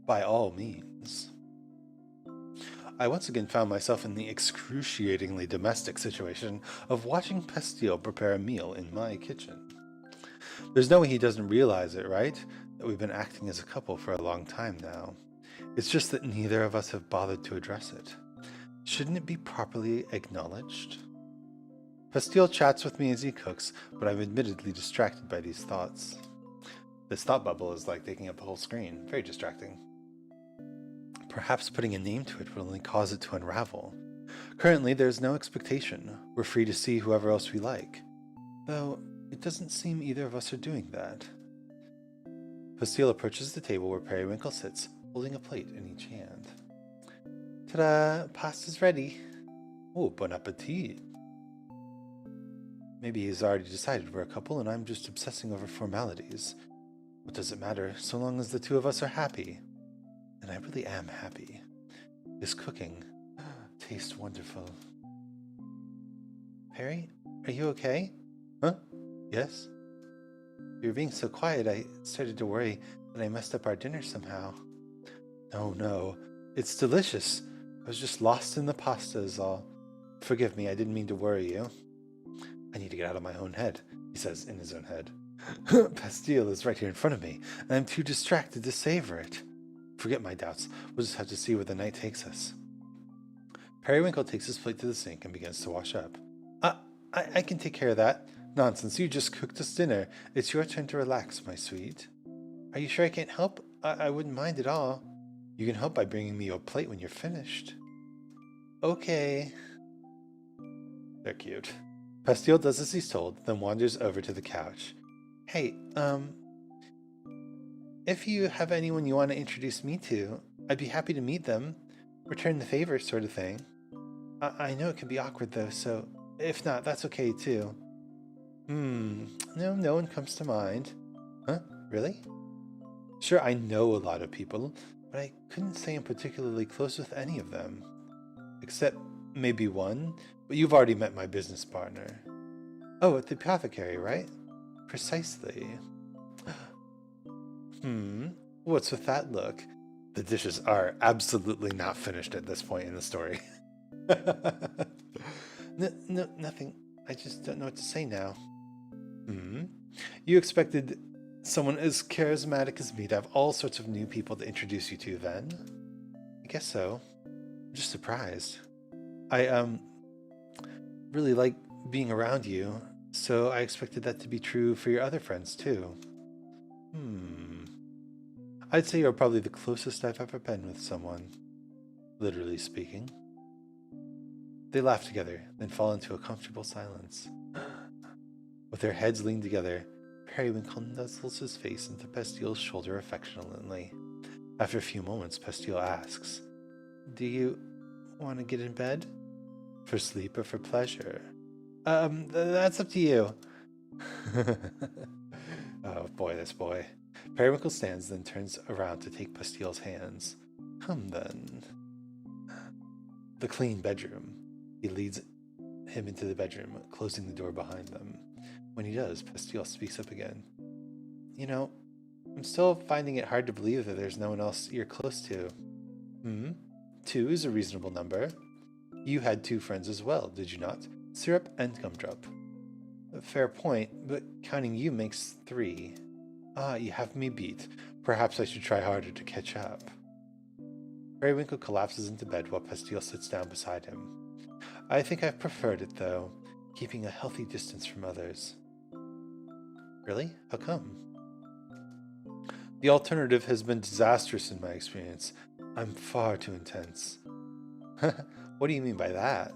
By all means. I once again found myself in the excruciatingly domestic situation of watching Pastille prepare a meal in my kitchen. There's no way he doesn't realize it, right? That we've been acting as a couple for a long time now. It's just that neither of us have bothered to address it. Shouldn't it be properly acknowledged? Pastille chats with me as he cooks, but I'm admittedly distracted by these thoughts. This thought bubble is like taking up a whole screen. Very distracting. Perhaps putting a name to it will only cause it to unravel. Currently, there's no expectation. We're free to see whoever else we like. Though, it doesn't seem either of us are doing that. Pastille approaches the table where Periwinkle sits, holding a plate in each hand. Ta-da! Pasta's ready. Oh, bon appetit. Maybe he's already decided we're a couple and I'm just obsessing over formalities. What does it matter, so long as the two of us are happy? And I really am happy. This cooking tastes wonderful. Perry, are you okay? Huh? Yes? You were being so quiet, I started to worry that I messed up our dinner somehow. No. It's delicious. I was just lost in the pasta is all. Forgive me, I didn't mean to worry you. I need to get out of my own head, he says in his own head. Pastille is right here in front of me, and I'm too distracted to savor it. Forget my doubts. We'll just have to see where the night takes us. Periwinkle takes his plate to the sink and begins to wash up. I can take care of that. Nonsense, you just cooked us dinner. It's your turn to relax, my sweet. Are you sure I can't help? I wouldn't mind at all. You can help by bringing me your plate when you're finished. Okay. They're cute. Pastille does as he's told, then wanders over to the couch. Hey, if you have anyone you want to introduce me to, I'd be happy to meet them. Return the favor sort of thing. I know it can be awkward though, so if not, that's okay too. No one comes to mind. Huh? Really? Sure, I know a lot of people, but I couldn't say I'm particularly close with any of them. Except maybe one, but you've already met my business partner. Oh, at the apothecary, right? Precisely. What's with that look? The dishes are absolutely not finished at this point in the story. No, nothing. I just don't know what to say now. You expected someone as charismatic as me to have all sorts of new people to introduce you to then? I guess so. I'm just surprised. I, really like being around you, so I expected that to be true for your other friends too. I'd say you're probably the closest I've ever been with someone, literally speaking. They laugh together, then fall into a comfortable silence. With their heads leaned together, Periwinkle nuzzles his face into Pastile's shoulder affectionately. After a few moments, Pastile asks, "Do you want to get in bed? For sleep or for pleasure?" That's up to you. Oh boy, this boy. Periwinkle stands, then turns around to take Pastile's hands. Come then. The clean bedroom. He leads him into the bedroom, closing the door behind them. When he does, Pastile speaks up again. You know, I'm still finding it hard to believe that there's no one else you're close to. 2 is a reasonable number. You had 2 friends as well, did you not? Syrup and Gumdrop. A fair point, but counting you makes 3. Ah, you have me beat. Perhaps I should try harder to catch up. Periwinkle collapses into bed while Pastile sits down beside him. I think I've preferred it, though, keeping a healthy distance from others. Really? How come? The alternative has been disastrous in my experience. I'm far too intense. What do you mean by that?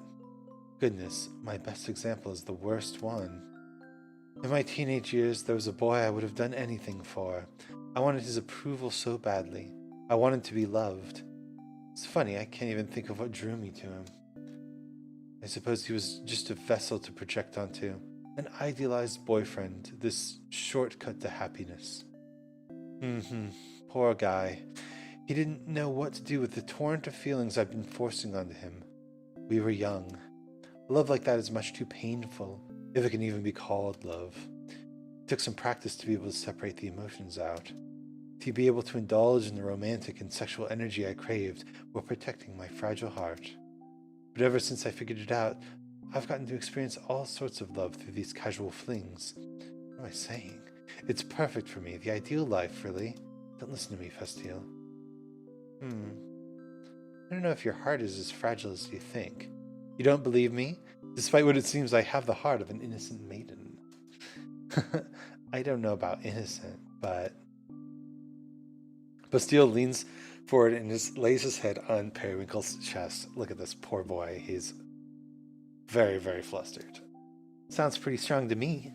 Goodness, my best example is the worst one. In my teenage years, there was a boy I would have done anything for. I wanted his approval so badly. I wanted to be loved. It's funny, I can't even think of what drew me to him. I suppose he was just a vessel to project onto, an idealized boyfriend, this shortcut to happiness. Poor guy. He didn't know what to do with the torrent of feelings I've been forcing onto him. We were young. Love like that is much too painful, if it can even be called love. It took some practice to be able to separate the emotions out, to be able to indulge in the romantic and sexual energy I craved while protecting my fragile heart. But ever since I figured it out, I've gotten to experience all sorts of love through these casual flings. What am I saying? It's perfect for me, the ideal life, really. Don't listen to me, Pastile. I don't know if your heart is as fragile as you think. You don't believe me? Despite what it seems, I have the heart of an innocent maiden. I don't know about innocent, but... Pastile leans forward and just lays his head on Periwinkle's chest. Look at this poor boy. He's very, very flustered. Sounds pretty strong to me.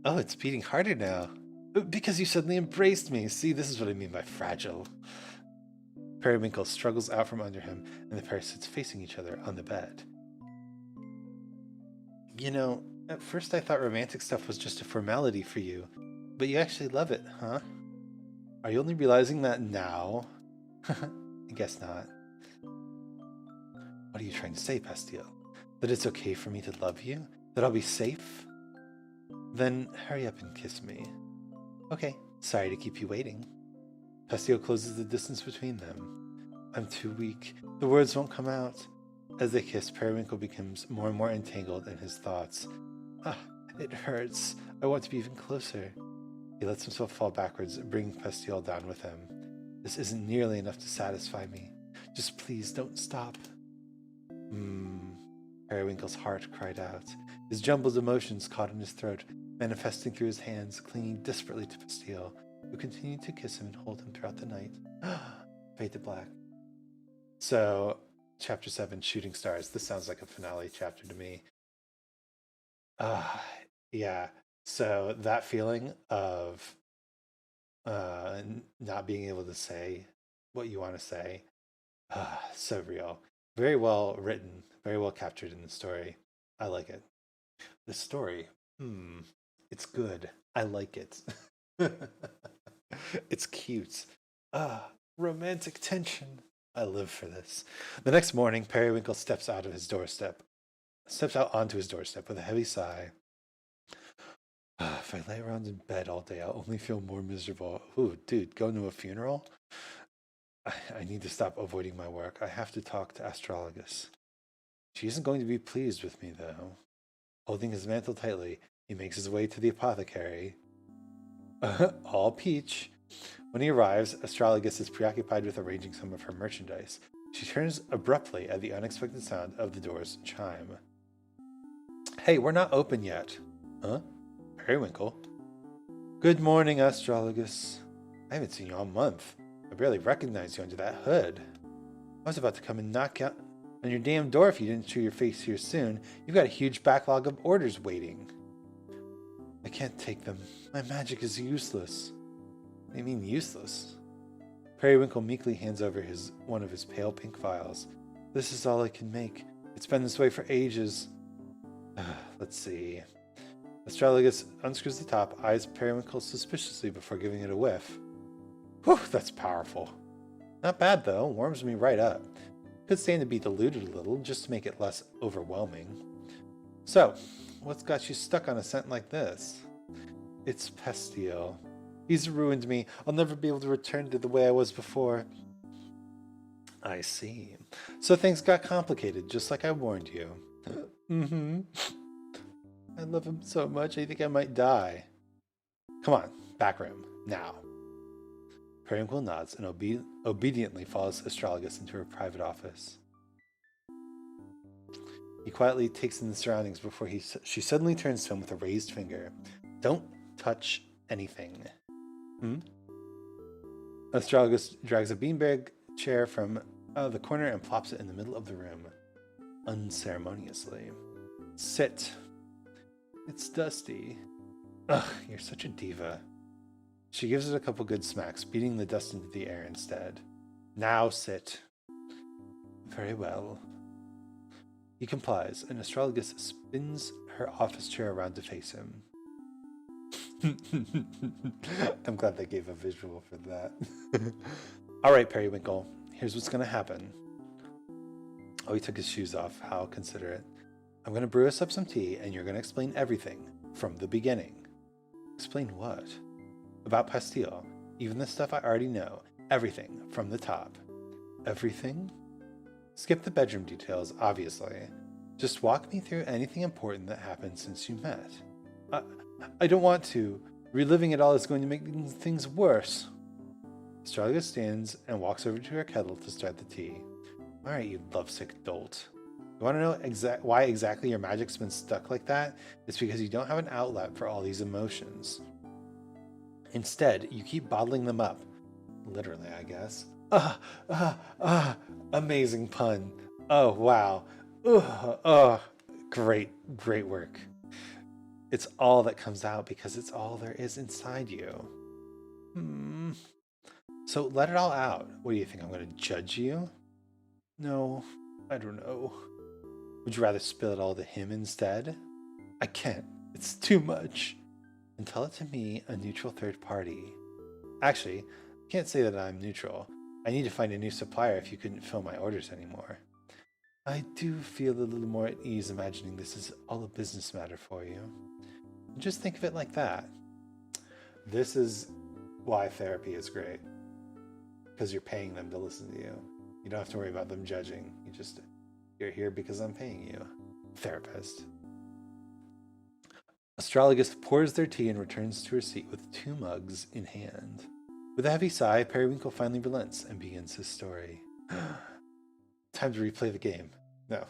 Oh, it's beating harder now. Because you suddenly embraced me. See, this is what I mean by fragile. Periwinkle struggles out from under him, and the pair sits facing each other on the bed. You know, at first I thought romantic stuff was just a formality for you, but you actually love it, huh? Are you only realizing that now? I guess not. What are you trying to say, Pastile? That it's okay for me to love you? That I'll be safe? Then hurry up and kiss me. Okay, sorry to keep you waiting. Pastile closes the distance between them. I'm too weak. The words won't come out. As they kiss, Periwinkle becomes more and more entangled in his thoughts. It hurts. I want to be even closer. He lets himself fall backwards, bringing Pastile down with him. This isn't nearly enough to satisfy me. Just please don't stop. Periwinkle's heart cried out. His jumbled emotions caught in his throat, manifesting through his hands, clinging desperately to Pastile, who continued to kiss him and hold him throughout the night. Fade to black. So, Chapter 7, Shooting Stars. This sounds like a finale chapter to me. Yeah. So, that feeling of not being able to say what you want to say, so real. Very well written, very well captured in the story. I like it. The story, it's good. I like it. It's cute. Romantic tension. I live for this. The next morning, Periwinkle steps out onto his doorstep with a heavy sigh. If I lay around in bed all day, I'll only feel more miserable. Ooh, dude, going to a funeral? I need to stop avoiding my work. I have to talk to Astrologus. She isn't going to be pleased with me, though. Holding his mantle tightly, he makes his way to the apothecary. All peach. When he arrives, Astrologus is preoccupied with arranging some of her merchandise. She turns abruptly at the unexpected sound of the door's chime. Hey, we're not open yet. Huh? Periwinkle? Good morning, Astrologus. I haven't seen you all month. I barely recognized you under that hood. I was about to come and knock out on your damn door if you didn't show your face here soon. You've got a huge backlog of orders waiting. I can't take them. My magic is useless. What do you mean useless? Periwinkle meekly hands over one of his pale pink vials. This is all I can make. It's been this way for ages. Let's see. Astrologus unscrews the top, eyes Periwinkle suspiciously before giving it a whiff. Whew, that's powerful. Not bad, though. Warms me right up. Could stand to be diluted a little, just to make it less overwhelming. So, what's got you stuck on a scent like this? It's Pastille. He's ruined me. I'll never be able to return to the way I was before. I see. So things got complicated, just like I warned you. Mm-hmm. I love him so much, I think I might die. Come on, back room, now. Periwinkle nods and obediently follows Astrologus into her private office. He quietly takes in the surroundings before she suddenly turns to him with a raised finger. Don't touch anything. Astrologus drags a beanbag chair from the corner and plops it in the middle of the room, unceremoniously. Sit. It's dusty. Ugh, you're such a diva. She gives it a couple good smacks, beating the dust into the air instead. Now sit. Very well. He complies, and Astrologus spins her office chair around to face him. I'm glad they gave a visual for that. All right, Periwinkle, here's what's going to happen. Oh, he took his shoes off. How considerate. I'm going to brew us up some tea, and you're going to explain everything from the beginning. Explain what? About Pastille. Even the stuff I already know. Everything from the top. Everything? Skip the bedroom details, obviously. Just walk me through anything important that happened since you met. I don't want to. Reliving it all is going to make things worse. Astrologus stands and walks over to her kettle to start the tea. All right, you lovesick dolt. You want to know why exactly your magic's been stuck like that? It's because you don't have an outlet for all these emotions. Instead, you keep bottling them up. Literally, I guess. Amazing pun. Oh, wow. Great work. It's all that comes out because it's all there is inside you. So let it all out. What do you think? I'm going to judge you? No, I don't know. Would you rather spill it all to him instead? I can't. It's too much. And tell it to me, a neutral third party. Actually, I can't say that I'm neutral. I need to find a new supplier if you couldn't fill my orders anymore. I do feel a little more at ease imagining this is all a business matter for you. Just think of it like that. This is why therapy is great. Because you're paying them to listen to you. You don't have to worry about them judging. You're here because I'm paying you. Therapist. Astrologus pours their tea and returns to her seat with 2 mugs in hand. With a heavy sigh, Periwinkle finally relents and begins his story. Time to replay the game. No.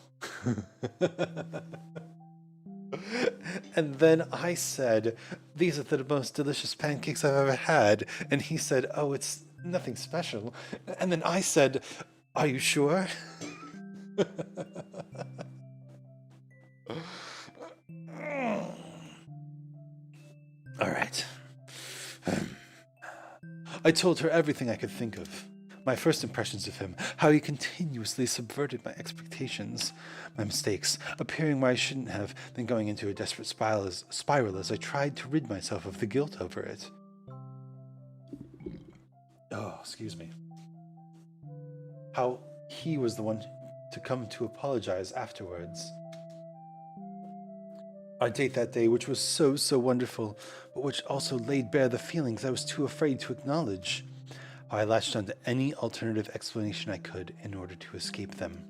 And then I said, these are the most delicious pancakes I've ever had. And he said, oh, it's nothing special. And then I said, are you sure? All right. I told her everything I could think of. My first impressions of him, how he continuously subverted my expectations, my mistakes, appearing where I shouldn't have, then going into a desperate spiral as I tried to rid myself of the guilt over it. Oh, excuse me. How he was the one to come to apologize afterwards. Our date that day, which was so wonderful, but which also laid bare the feelings I was too afraid to acknowledge. How I latched onto any alternative explanation I could in order to escape them.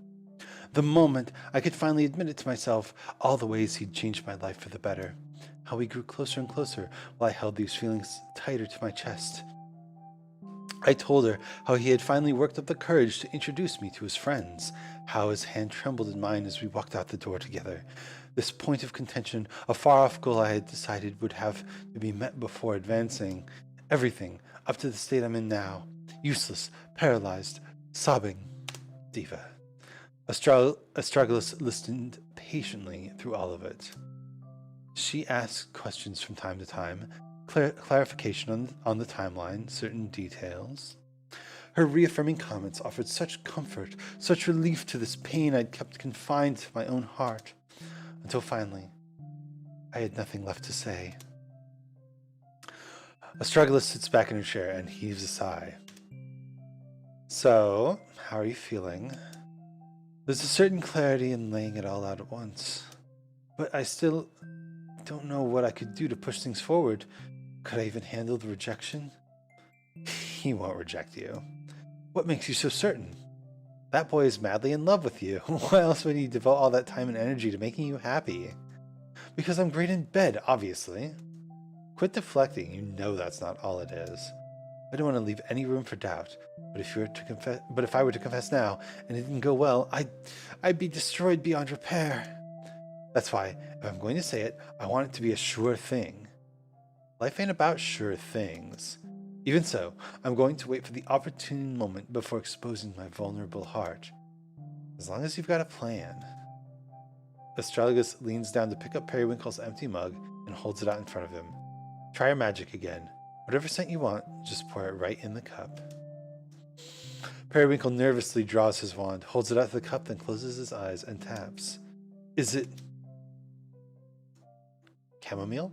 The moment I could finally admit it to myself, all the ways he'd changed my life for the better. How we grew closer and closer while I held these feelings tighter to my chest. I told her how he had finally worked up the courage to introduce me to his friends, how his hand trembled in mine as we walked out the door together, This point of contention, a far-off goal I had decided would have to be met before advancing. Everything, up to the state I'm in now. Useless, paralyzed, sobbing. Diva. Astragalus listened patiently through all of it. She asked questions from time to time, clarification on the timeline, certain details. Her reaffirming comments offered such comfort, such relief to this pain I'd kept confined to my own heart, until finally, I had nothing left to say. Astragalus sits back in her chair and heaves a sigh. So, how are you feeling? There's a certain clarity in laying it all out at once, but I still don't know what I could do to push things forward. Could I even handle the rejection? He won't reject you. What makes you so certain? That boy is madly in love with you. Why else would he devote all that time and energy to making you happy? Because I'm great in bed, obviously. Quit deflecting, you know that's not all it is. I don't want to leave any room for doubt, but if I were to confess now and it didn't go well, I'd be destroyed beyond repair. That's why, if I'm going to say it, I want it to be a sure thing. Life ain't about sure things. Even so, I'm going to wait for the opportune moment before exposing my vulnerable heart. As long as you've got a plan. Astragalus leans down to pick up Periwinkle's empty mug and holds it out in front of him. Try your magic again. Whatever scent you want, just pour it right in the cup. Periwinkle nervously draws his wand, holds it out to the cup, then closes his eyes and taps. Is it chamomile?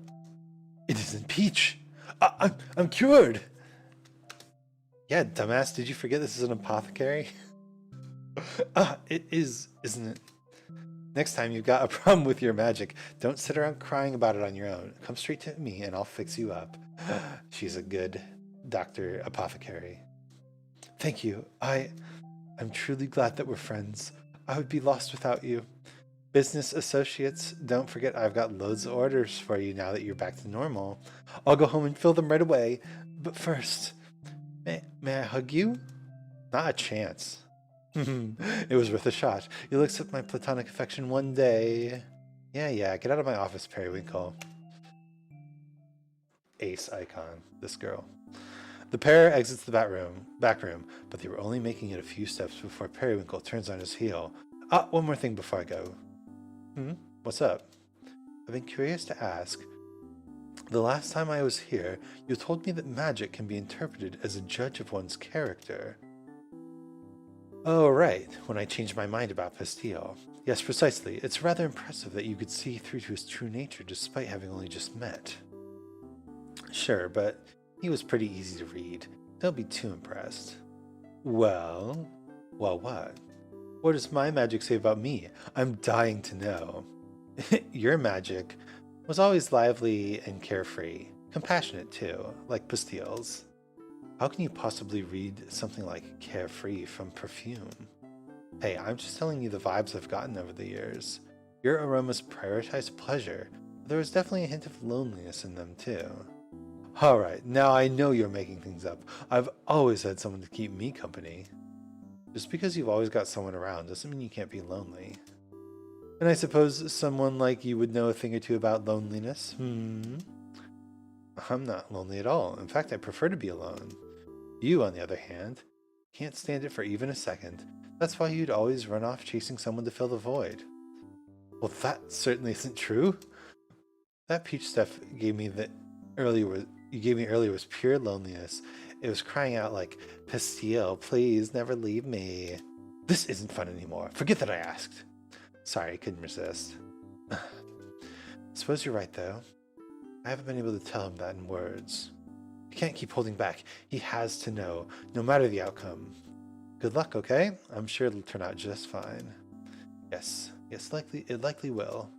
It isn't peach. I'm cured. Yeah, dumbass, did you forget this is an apothecary? It is, isn't it? Next time you've got a problem with your magic, don't sit around crying about it on your own. Come straight to me and I'll fix you up. She's a good Dr. Apothecary. Thank you. I'm truly glad that we're friends. I would be lost without you. Business associates, don't forget I've got loads of orders for you now that you're back to normal. I'll go home and fill them right away. But first, may I hug you? Not a chance. It was worth a shot. You'll accept my platonic affection one day. Yeah, get out of my office, Periwinkle. Ace icon, this girl. The pair exits the back room, but they were only making it a few steps before Periwinkle turns on his heel. One more thing before I go. What's up? I've been curious to ask. The last time I was here, you told me that magic can be interpreted as a judge of one's character. Oh, right, when I changed my mind about Pastille. Yes, precisely. It's rather impressive that you could see through to his true nature despite having only just met. Sure, but he was pretty easy to read. Don't be too impressed. Well, what? What does my magic say about me? I'm dying to know. Your magic was always lively and carefree. Compassionate, too, like Pastille's. How can you possibly read something like carefree from perfume? Hey, I'm just telling you the vibes I've gotten over the years. Your aromas prioritize pleasure, but there was definitely a hint of loneliness in them, too. Alright, now I know you're making things up. I've always had someone to keep me company. Just because you've always got someone around doesn't mean you can't be lonely. And I suppose someone like you would know a thing or two about loneliness? I'm not lonely at all. In fact, I prefer to be alone. You, on the other hand, can't stand it for even a second. That's why you'd always run off chasing someone to fill the void. Well, that certainly isn't true. That peach stuff you gave me earlier was pure loneliness. It was crying out like, Pastille, please never leave me. This isn't fun anymore. Forget that I asked. Sorry, I couldn't resist. Suppose you're right, though. I haven't been able to tell him that in words. I can't keep holding back. He has to know, no matter the outcome. Good luck, okay? I'm sure it'll turn out just fine. Yes, it likely will.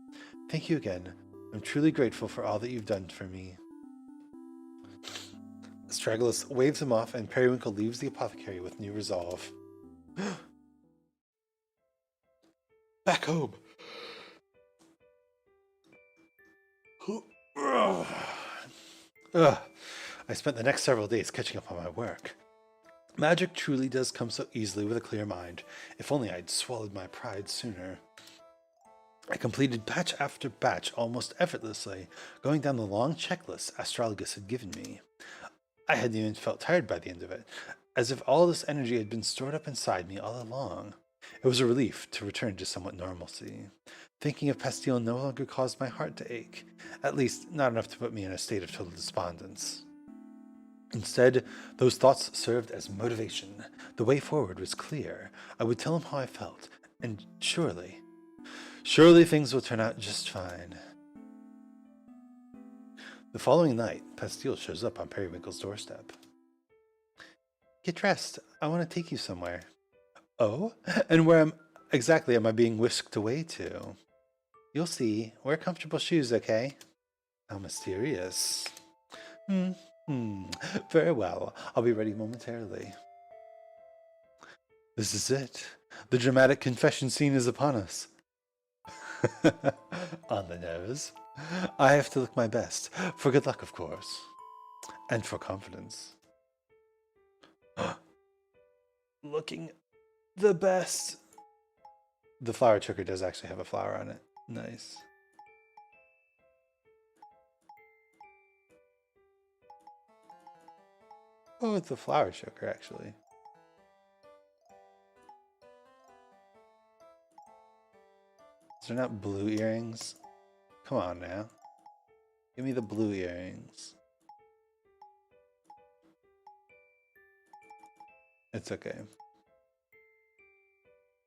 Thank you again. I'm truly grateful for all that you've done for me. Astragalus waves him off, and Periwinkle leaves the apothecary with new resolve. Back home! I spent the next several days catching up on my work. Magic truly does come so easily with a clear mind. If only I'd swallowed my pride sooner. I completed batch after batch almost effortlessly, going down the long checklist Astrologus had given me. I hadn't even felt tired by the end of it, as if all this energy had been stored up inside me all along. It was a relief to return to somewhat normalcy. Thinking of Pastille no longer caused my heart to ache, at least not enough to put me in a state of total despondence. Instead, those thoughts served as motivation. The way forward was clear. I would tell him how I felt, and surely things will turn out just fine. The following night, Pastille shows up on Periwinkle's doorstep. Get dressed. I want to take you somewhere. Oh? And exactly am I being whisked away to? You'll see. Wear comfortable shoes, okay? How mysterious. Very well. I'll be ready momentarily. This is it. The dramatic confession scene is upon us. On the nose. I have to look my best. For good luck, of course. And for confidence. Looking the best. The flower choker does actually have a flower on it. Nice. Oh, it's a flower choker, actually. Is there not blue earrings? Come on now. Give me the blue earrings. It's okay.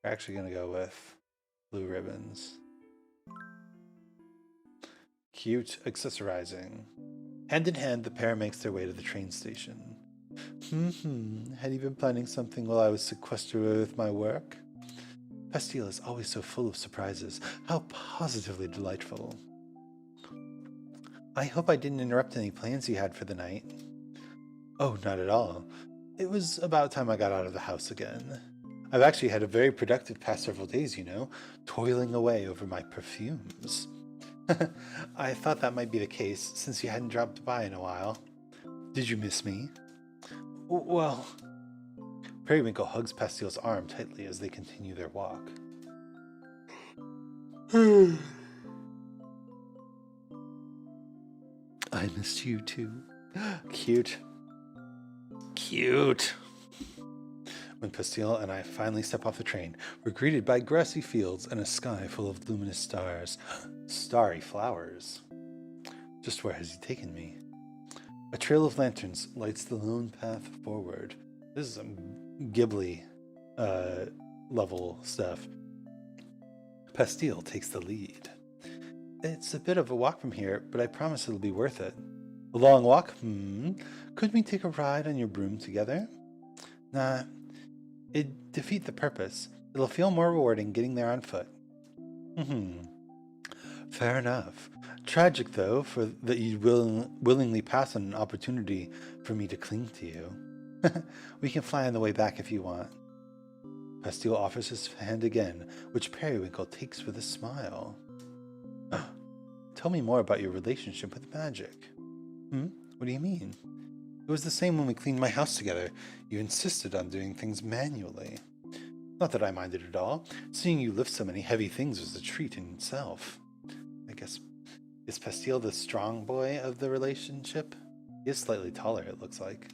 We're actually going to go with blue ribbons. Cute accessorizing. Hand in hand, the pair makes their way to the train station. Had you been planning something while I was sequestered with my work? Pastille is always so full of surprises. How positively delightful. I hope I didn't interrupt any plans you had for the night. Oh, not at all. It was about time I got out of the house again. I've actually had a very productive past several days, you know, toiling away over my perfumes. I thought that might be the case, since you hadn't dropped by in a while. Did you miss me? Well... Periwinkle hugs Pastille's arm tightly as they continue their walk. I missed you too. Cute. Cute. When Pastille and I finally step off the train, we're greeted by grassy fields and a sky full of luminous stars. Starry flowers. Just where has he taken me? A trail of lanterns lights the lone path forward. This is some Ghibli level stuff. Pastille takes the lead. It's a bit of a walk from here, but I promise it'll be worth it. A long walk? Could we take a ride on your broom together? Nah, it'd defeat the purpose. It'll feel more rewarding getting there on foot. Fair enough. Tragic, though, for that you'd willingly pass on an opportunity for me to cling to you. We can fly on the way back if you want. Pastille offers his hand again, which Periwinkle takes with a smile. Tell me more about your relationship with magic. What do you mean? It was the same when we cleaned my house together. You insisted on doing things manually. Not that I minded at all. Seeing you lift so many heavy things was a treat in itself. I guess, is Pastille the strong boy of the relationship? He is slightly taller, it looks like.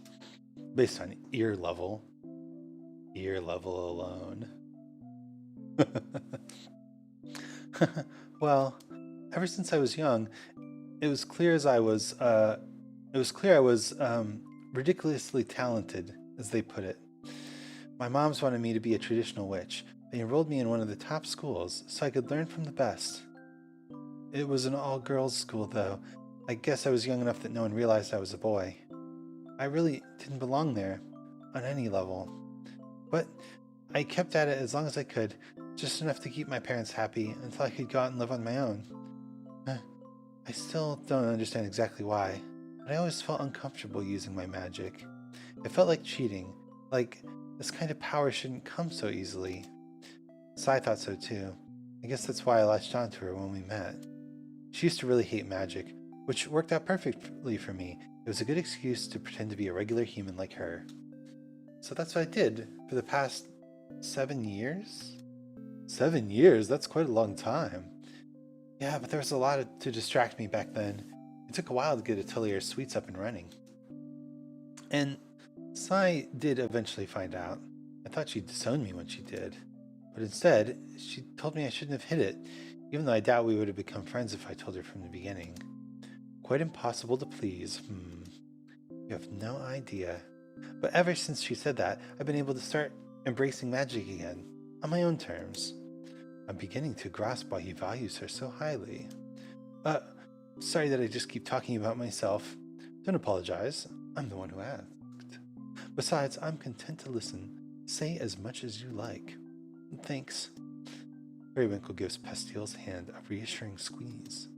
Based on ear level. Ear level alone. Well, ever since I was young, it was clear I was ridiculously talented, as they put it. My moms wanted me to be a traditional witch. They enrolled me in one of the top schools so I could learn from the best. It was an all-girls school, though. I guess I was young enough that no one realized I was a boy. I really didn't belong there, on any level. But I kept at it as long as I could, just enough to keep my parents happy until I could go out and live on my own. I still don't understand exactly why, but I always felt uncomfortable using my magic. It felt like cheating, like this kind of power shouldn't come so easily. So I thought so too. I guess that's why I latched onto her when we met. She used to really hate magic, which worked out perfectly for me. It was a good excuse to pretend to be a regular human like her. So that's what I did for the past 7 years? 7 years? That's quite a long time. Yeah, but there was a lot to distract me back then. It took a while to get Atelier Sweets up and running. And Sai did eventually find out. I thought she'd disown me when she did. But instead, she told me I shouldn't have hid it, even though I doubt we would have become friends if I told her from the beginning. Quite impossible to please. You have no idea. But ever since she said that, I've been able to start embracing magic again, on my own terms. I'm beginning to grasp why he values her so highly. Sorry that I just keep talking about myself. Don't apologize. I'm the one who asked. Besides, I'm content to listen. Say as much as you like. Thanks. Periwinkle gives Pastile's hand a reassuring squeeze.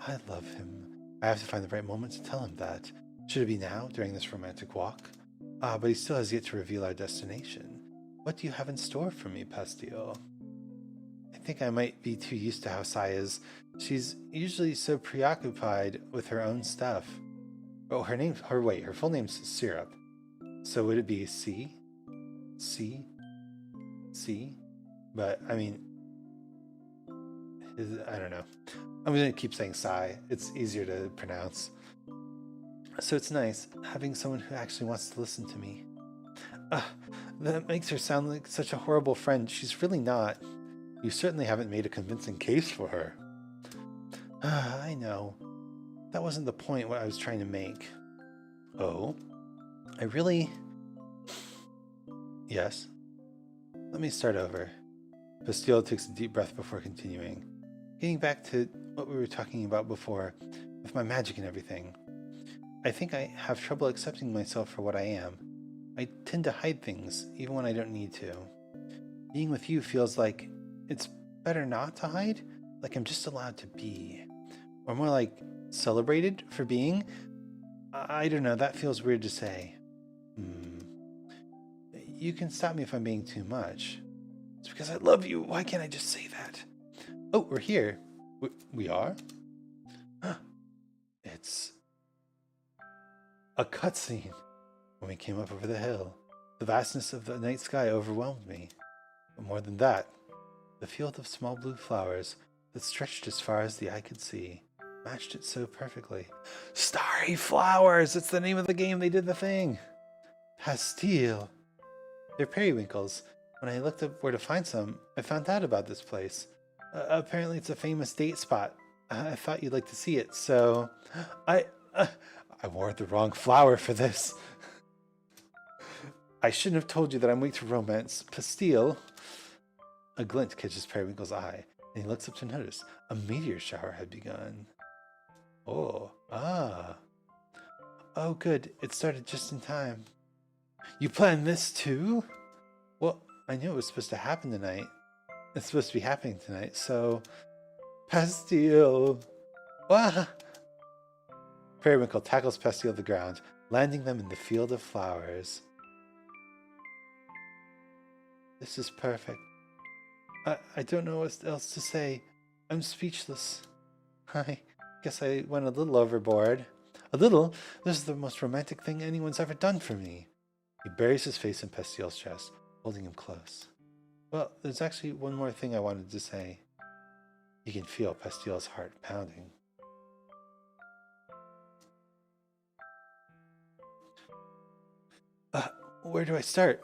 I love him. I have to find the right moment to tell him that. Should it be now, during this romantic walk? But he still has yet to reveal our destination. What do you have in store for me, Pastile? I think I might be too used to how Sai is. She's usually so preoccupied with her own stuff. Oh, her full name's Syrup. So would it be C? C? C? But, I mean, I don't know. I'm going to keep saying Sai. It's easier to pronounce. So it's nice having someone who actually wants to listen to me. That makes her sound like such a horrible friend. She's really not. You certainly haven't made a convincing case for her. I know. That wasn't the point what I was trying to make. Oh? I really... Yes? Let me start over. Pastile takes a deep breath before continuing. Getting back to what we were talking about before, with my magic and everything. I think I have trouble accepting myself for what I am. I tend to hide things, even when I don't need to. Being with you feels like it's better not to hide, like I'm just allowed to be. Or more like celebrated for being. I don't know, that feels weird to say. You can stop me if I'm being too much. It's because I love you. Why can't I just say that? Oh, we're here. We are? It's a cutscene. When we came up over the hill, the vastness of the night sky overwhelmed me. But more than that, the field of small blue flowers that stretched as far as the eye could see matched it so perfectly. Starry flowers! It's the name of the game. They did the thing. Pastile. They're periwinkles. When I looked up where to find some, I found out about this place. Apparently it's a famous date spot. I thought you'd like to see it, so... I wore the wrong flower for this. I shouldn't have told you that I'm weak to romance. Pastile. A glint catches Periwinkle's eye, and he looks up to notice a meteor shower had begun. Oh, Oh, good. It started just in time. You planned this too? Well, I knew it was supposed to happen tonight. It's supposed to be happening tonight, so... Pastile! Wah! Periwinkle tackles Pastile to the ground, landing them in the field of flowers. This is perfect. I don't know what else to say. I'm speechless. I guess I went a little overboard. A little? This is the most romantic thing anyone's ever done for me. He buries his face in Pastile's chest, holding him close. Well, there's actually one more thing I wanted to say. You can feel Pastile's heart pounding. Where do I start?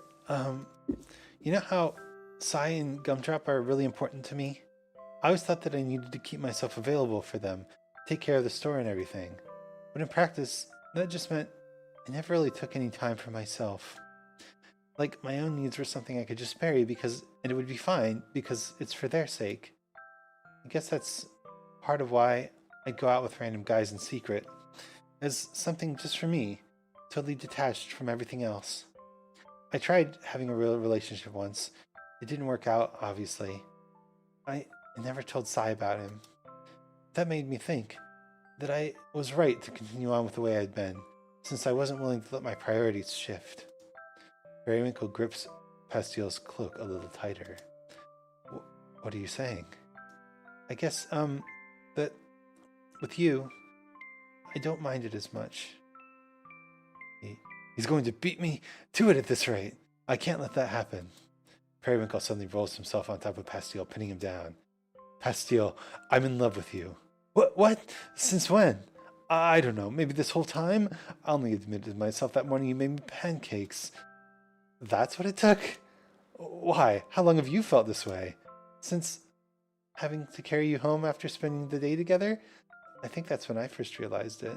You know how Sai and Gumdrop are really important to me? I always thought that I needed to keep myself available for them, take care of the store and everything. But in practice, that just meant I never really took any time for myself. Like, my own needs were something I could just marry and it would be fine, because it's for their sake. I guess that's part of why I go out with random guys in secret, as something just for me, totally detached from everything else. I tried having a real relationship once. It didn't work out, obviously. I never told Sai about him. That made me think that I was right to continue on with the way I'd been, since I wasn't willing to let my priorities shift. Periwinkle grips Pastile's cloak a little tighter. What are you saying? I guess, that with you, I don't mind it as much. He's going to beat me to it at this rate. I can't let that happen. Periwinkle suddenly rolls himself on top of Pastile, pinning him down. Pastille, I'm in love with you. What? Since when? I don't know, maybe this whole time? I only admitted to myself that morning you made me pancakes. That's what it took? Why? How long have you felt this way? Since having to carry you home after spending the day together? I think that's when I first realized it.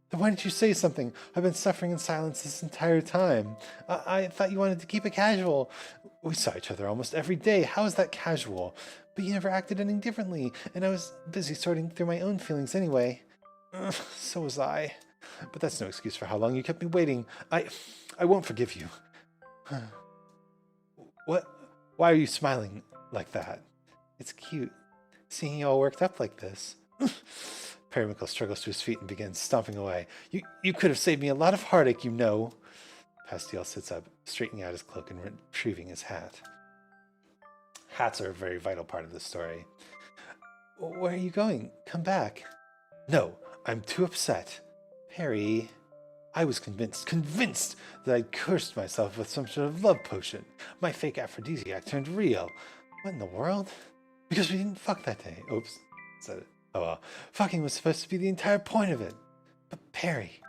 Then why didn't you say something? I've been suffering in silence this entire time. I thought you wanted to keep it casual. We saw each other almost every day. How is that casual? But you never acted any differently, and I was busy sorting through my own feelings anyway. So was I. But that's no excuse for how long you kept me waiting. I won't forgive you. What? Why are you smiling like that? It's cute, seeing you all worked up like this. Periwinkle struggles to his feet and begins stomping away. You could have saved me a lot of heartache, you know. Pastille sits up, straightening out his cloak and retrieving his hat. Hats are a very vital part of this story. Where are you going? Come back. No, I'm too upset. Perry, I was convinced that I'd cursed myself with some sort of love potion. My fake aphrodisiac turned real. What in the world? Because we didn't fuck that day. Oops, said it. Oh well, fucking was supposed to be the entire point of it. But Perry,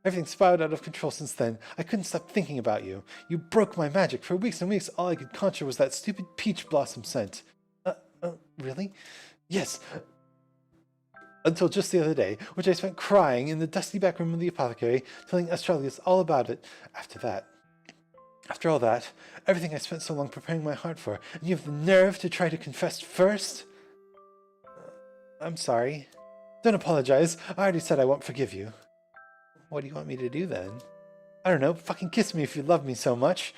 everything spiraled out of control since then. I couldn't stop thinking about you. You broke my magic. For weeks and weeks, all I could conjure was that stupid peach blossom scent. Really? Yes. Until just the other day, which I spent crying in the dusty back room of the apothecary, telling Astralius all about it. After all that, everything I spent so long preparing my heart for, and you have the nerve to try to confess first? I'm sorry. Don't apologize. I already said I won't forgive you. What do you want me to do then? I don't know. Fucking kiss me if you love me so much.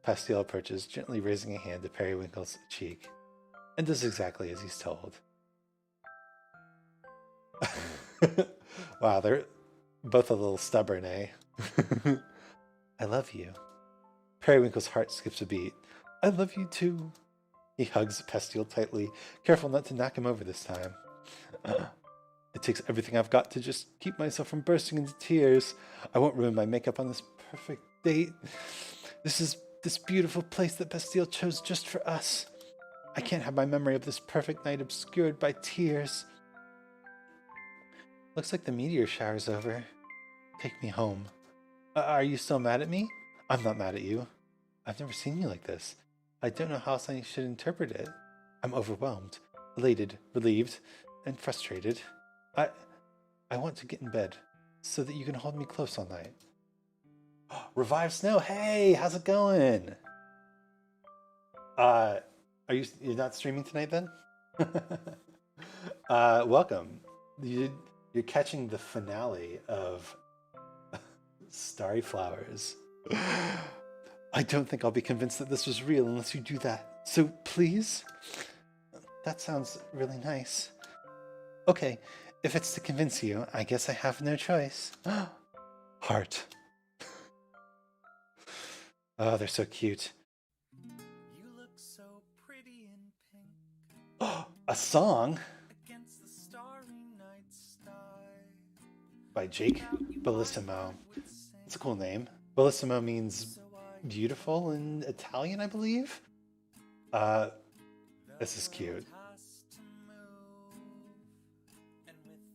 Pastille approaches, gently raising a hand to Periwinkle's cheek, and does exactly as he's told. Wow, they're both a little stubborn, eh? I love you. Periwinkle's heart skips a beat. I love you too. He hugs Pastille tightly, careful not to knock him over this time. It takes everything I've got to just keep myself from bursting into tears. I won't ruin my makeup on this perfect date. This is this beautiful place that Pastille chose just for us. I can't have my memory of this perfect night obscured by tears. Looks like the meteor shower's over. Take me home. Are you still mad at me? I'm not mad at you. I've never seen you like this. I don't know how else I should interpret it. I'm overwhelmed, elated, relieved, and frustrated. I want to get in bed so that you can hold me close all night. Revive Snow, hey, how's it going? You're not streaming tonight then? Welcome. You're catching the finale of Starry Flowers. I don't think I'll be convinced that this was real unless you do that. So please? That sounds really nice. Okay, if it's to convince you, I guess I have no choice. Heart. Oh, they're so cute. You look so pretty in pink. A song? Against the starry night sky. By Jake Bellissimo. It's a cool name. Bellissimo means beautiful in Italian, I believe. This is cute.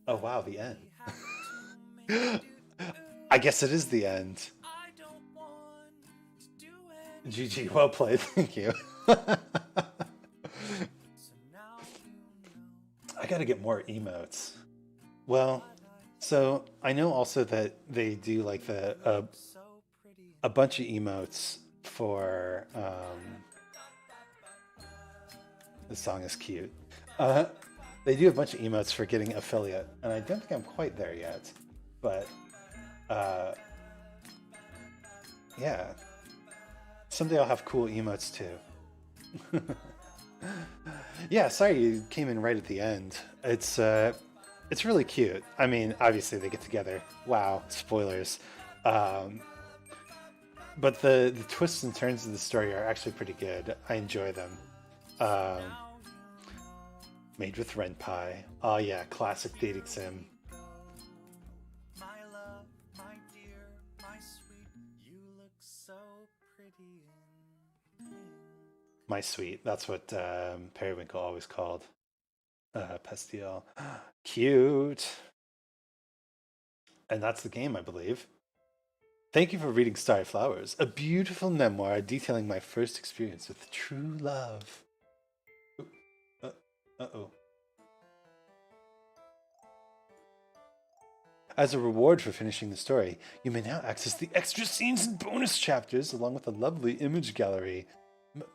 Oh wow, the end. I guess it is the end. GG, well played, thank you. I gotta get more emotes. Well, so I know also that they do like a bunch of emotes for the song is cute. They do a bunch of emotes for getting affiliate, and I don't think I'm quite there yet, but yeah, someday I'll have cool emotes too. Yeah, sorry you came in right at the end. It's really cute. I mean, obviously they get together. Wow, spoilers. But the twists and turns of the story are actually pretty good. I enjoy them. Made with Rent Pie. Oh yeah, classic dating sim. My love, my dear, my sweet, you look so pretty in pink. My sweet. That's what Periwinkle always called Pastille. Cute. And that's the game, I believe. Thank you for reading Starry Flowers, a beautiful memoir detailing my first experience with true love. Uh oh. As a reward for finishing the story, you may now access the extra scenes and bonus chapters along with a lovely image gallery.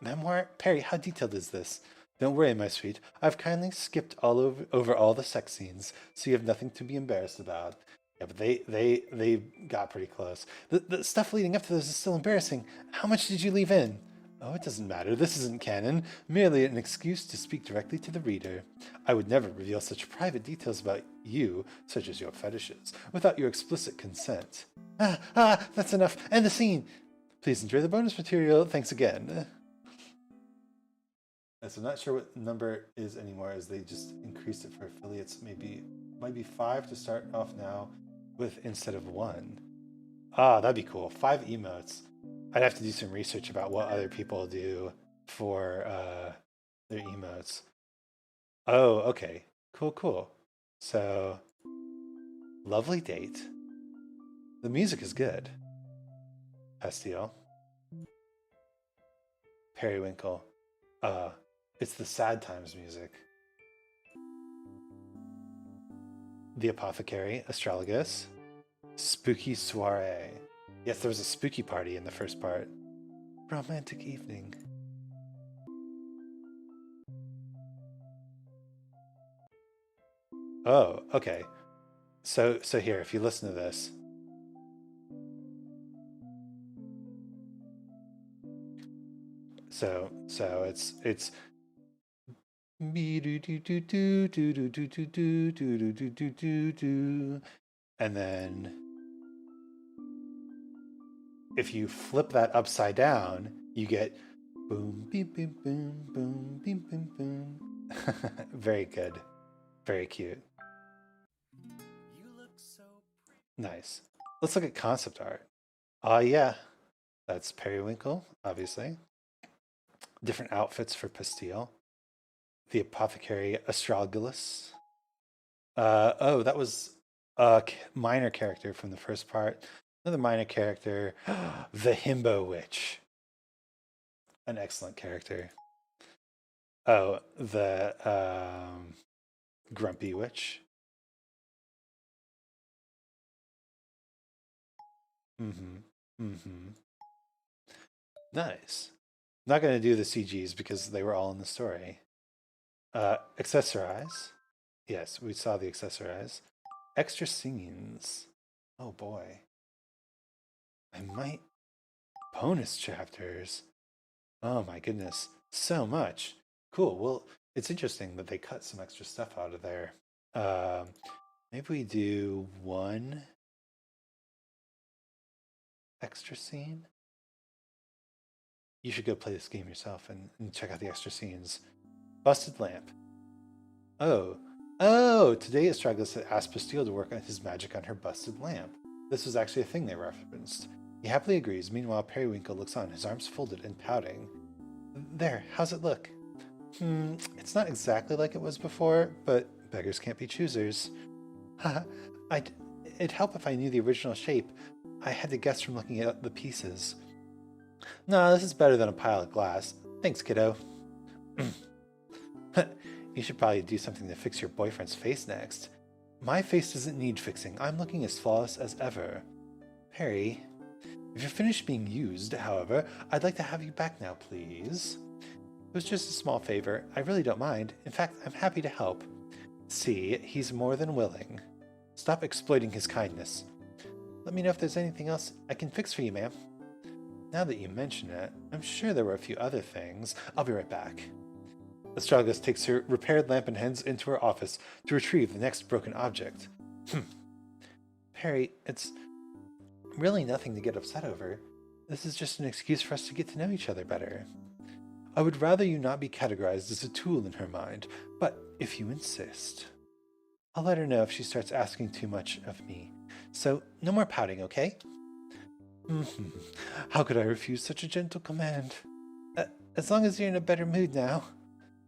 Memoir? Perry, how detailed is this? Don't worry, my sweet. I've kindly skipped over all the sex scenes, so you have nothing to be embarrassed about. Yeah, but they got pretty close. The stuff leading up to this is still embarrassing. How much did you leave in? Oh, it doesn't matter. This isn't canon, merely an excuse to speak directly to the reader. I would never reveal such private details about you, such as your fetishes, without your explicit consent. That's enough. End the scene. Please enjoy the bonus material. Thanks again. So I'm not sure what number is anymore, as they just increased it for affiliates. Might be 5 to start off now with instead of 1. That'd be cool. 5 emotes. I'd have to do some research about what other people do for their emotes. Oh, okay. Cool. So, lovely date. The music is good. Pastille. Periwinkle. It's the sad times music. The Apothecary, Astragalus. Spooky soiree. Yes, there was a spooky party in the first part. Romantic evening. Oh, okay. So here, if you listen to this. So it's and then if you flip that upside down, you get boom, beep, beep, boom, boom, beep, boom, boom. Very good. Very cute. Nice. Let's look at concept art. Yeah. That's Periwinkle, obviously. Different outfits for Pastille. The Apothecary Astragalus. That was a minor character from the first part. Another minor character, the Himbo Witch. An excellent character. Oh, the Grumpy Witch. Nice. Not going to do the CGs because they were all in the story. Accessorize. Yes, we saw the accessorize. Extra scenes. Oh boy. I might. Bonus chapters. Oh my goodness. So much. Cool. Well, it's interesting that they cut some extra stuff out of there. Maybe we do 1 extra scene. You should go play this game yourself and check out the extra scenes. Busted lamp. Today Astragalus had asked Pastille to work on his magic on her busted lamp. This was actually a thing they referenced. He happily agrees. Meanwhile, Periwinkle looks on, his arms folded and pouting. There, how's it look? It's not exactly like it was before, but beggars can't be choosers. Haha, it'd help if I knew the original shape. I had to guess from looking at the pieces. Nah, this is better than a pile of glass. Thanks, kiddo. You should probably do something to fix your boyfriend's face next. My face doesn't need fixing. I'm looking as flawless as ever. Perry, if you're finished being used, however, I'd like to have you back now, please. It was just a small favor. I really don't mind. In fact, I'm happy to help. See, he's more than willing. Stop exploiting his kindness. Let me know if there's anything else I can fix for you, ma'am. Now that you mention it, I'm sure there were a few other things. I'll be right back. Astragalus takes her repaired lamp and heads into her office to retrieve the next broken object. Perry, it's really nothing to get upset over. This is just an excuse for us to get to know each other better. I would rather you not be categorized as a tool in her mind, but if you insist. I'll let her know if she starts asking too much of me. So, no more pouting, okay? How could I refuse such a gentle command? as long as you're in a better mood now.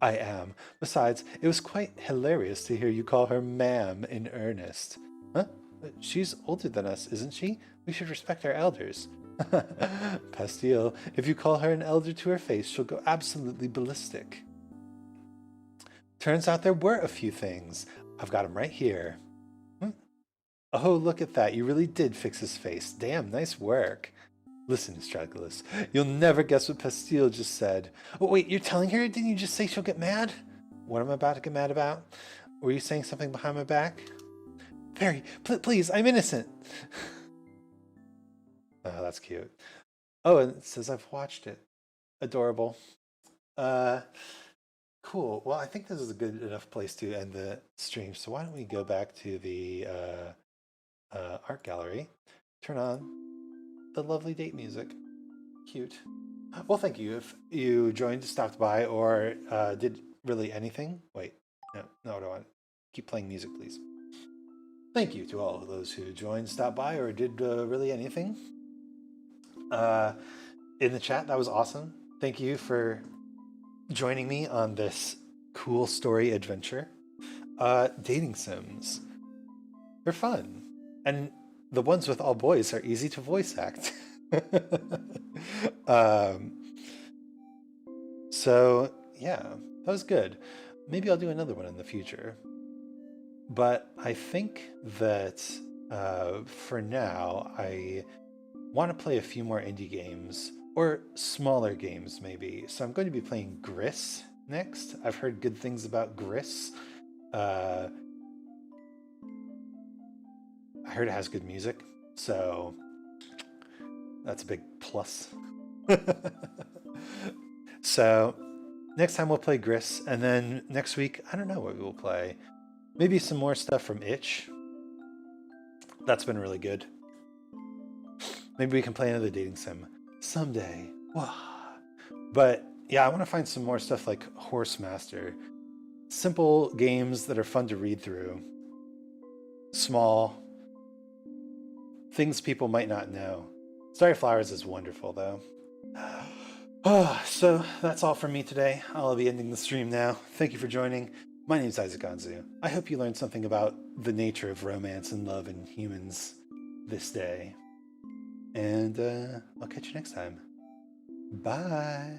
I am. Besides, it was quite hilarious to hear you call her ma'am in earnest. Huh? She's older than us, isn't she? We should respect our elders. Pastille, if you call her an elder to her face, she'll go absolutely ballistic. Turns out there were a few things. I've got them right here. Oh, look at that. You really did fix his face. Damn, nice work. Listen, Astragalus, you'll never guess what Pastille just said. Oh, wait, you're telling her? Didn't you just say she'll get mad? What am I about to get mad about? Were you saying something behind my back? Perry, please, I'm innocent. Oh, that's cute. Oh, and it says I've watched it. Adorable. Cool. Well, I think this is a good enough place to end the stream. So why don't we go back to the art gallery, turn on the lovely date music. Cute. Well, thank you. If you joined, stopped by, or did really anything. Wait, no, I don't want. Keep playing music, please. Thank you to all of those who joined, stopped by, or did really anything. In the chat, that was awesome. Thank you for joining me on this cool story adventure. Dating sims. They're fun. And the ones with all boys are easy to voice act. So, yeah, that was good. Maybe I'll do another one in the future. But I think that for now, I want to play a few more indie games, or smaller games maybe. So I'm going to be playing Gris next. I've heard good things about Gris. I heard it has good music, so that's a big plus. So next time we'll play Gris, and then next week, I don't know what we will play. Maybe some more stuff from Itch. That's been really good. Maybe we can play another dating sim someday. But yeah, I want to find some more stuff like Horsemaster. Simple games that are fun to read through. Small. Things people might not know. Starry Flowers is wonderful, though. So that's all from me today. I'll be ending the stream now. Thank you for joining. My name's Isaac Anzu. I hope you learned something about the nature of romance and love in humans this day. And I'll catch you next time. Bye.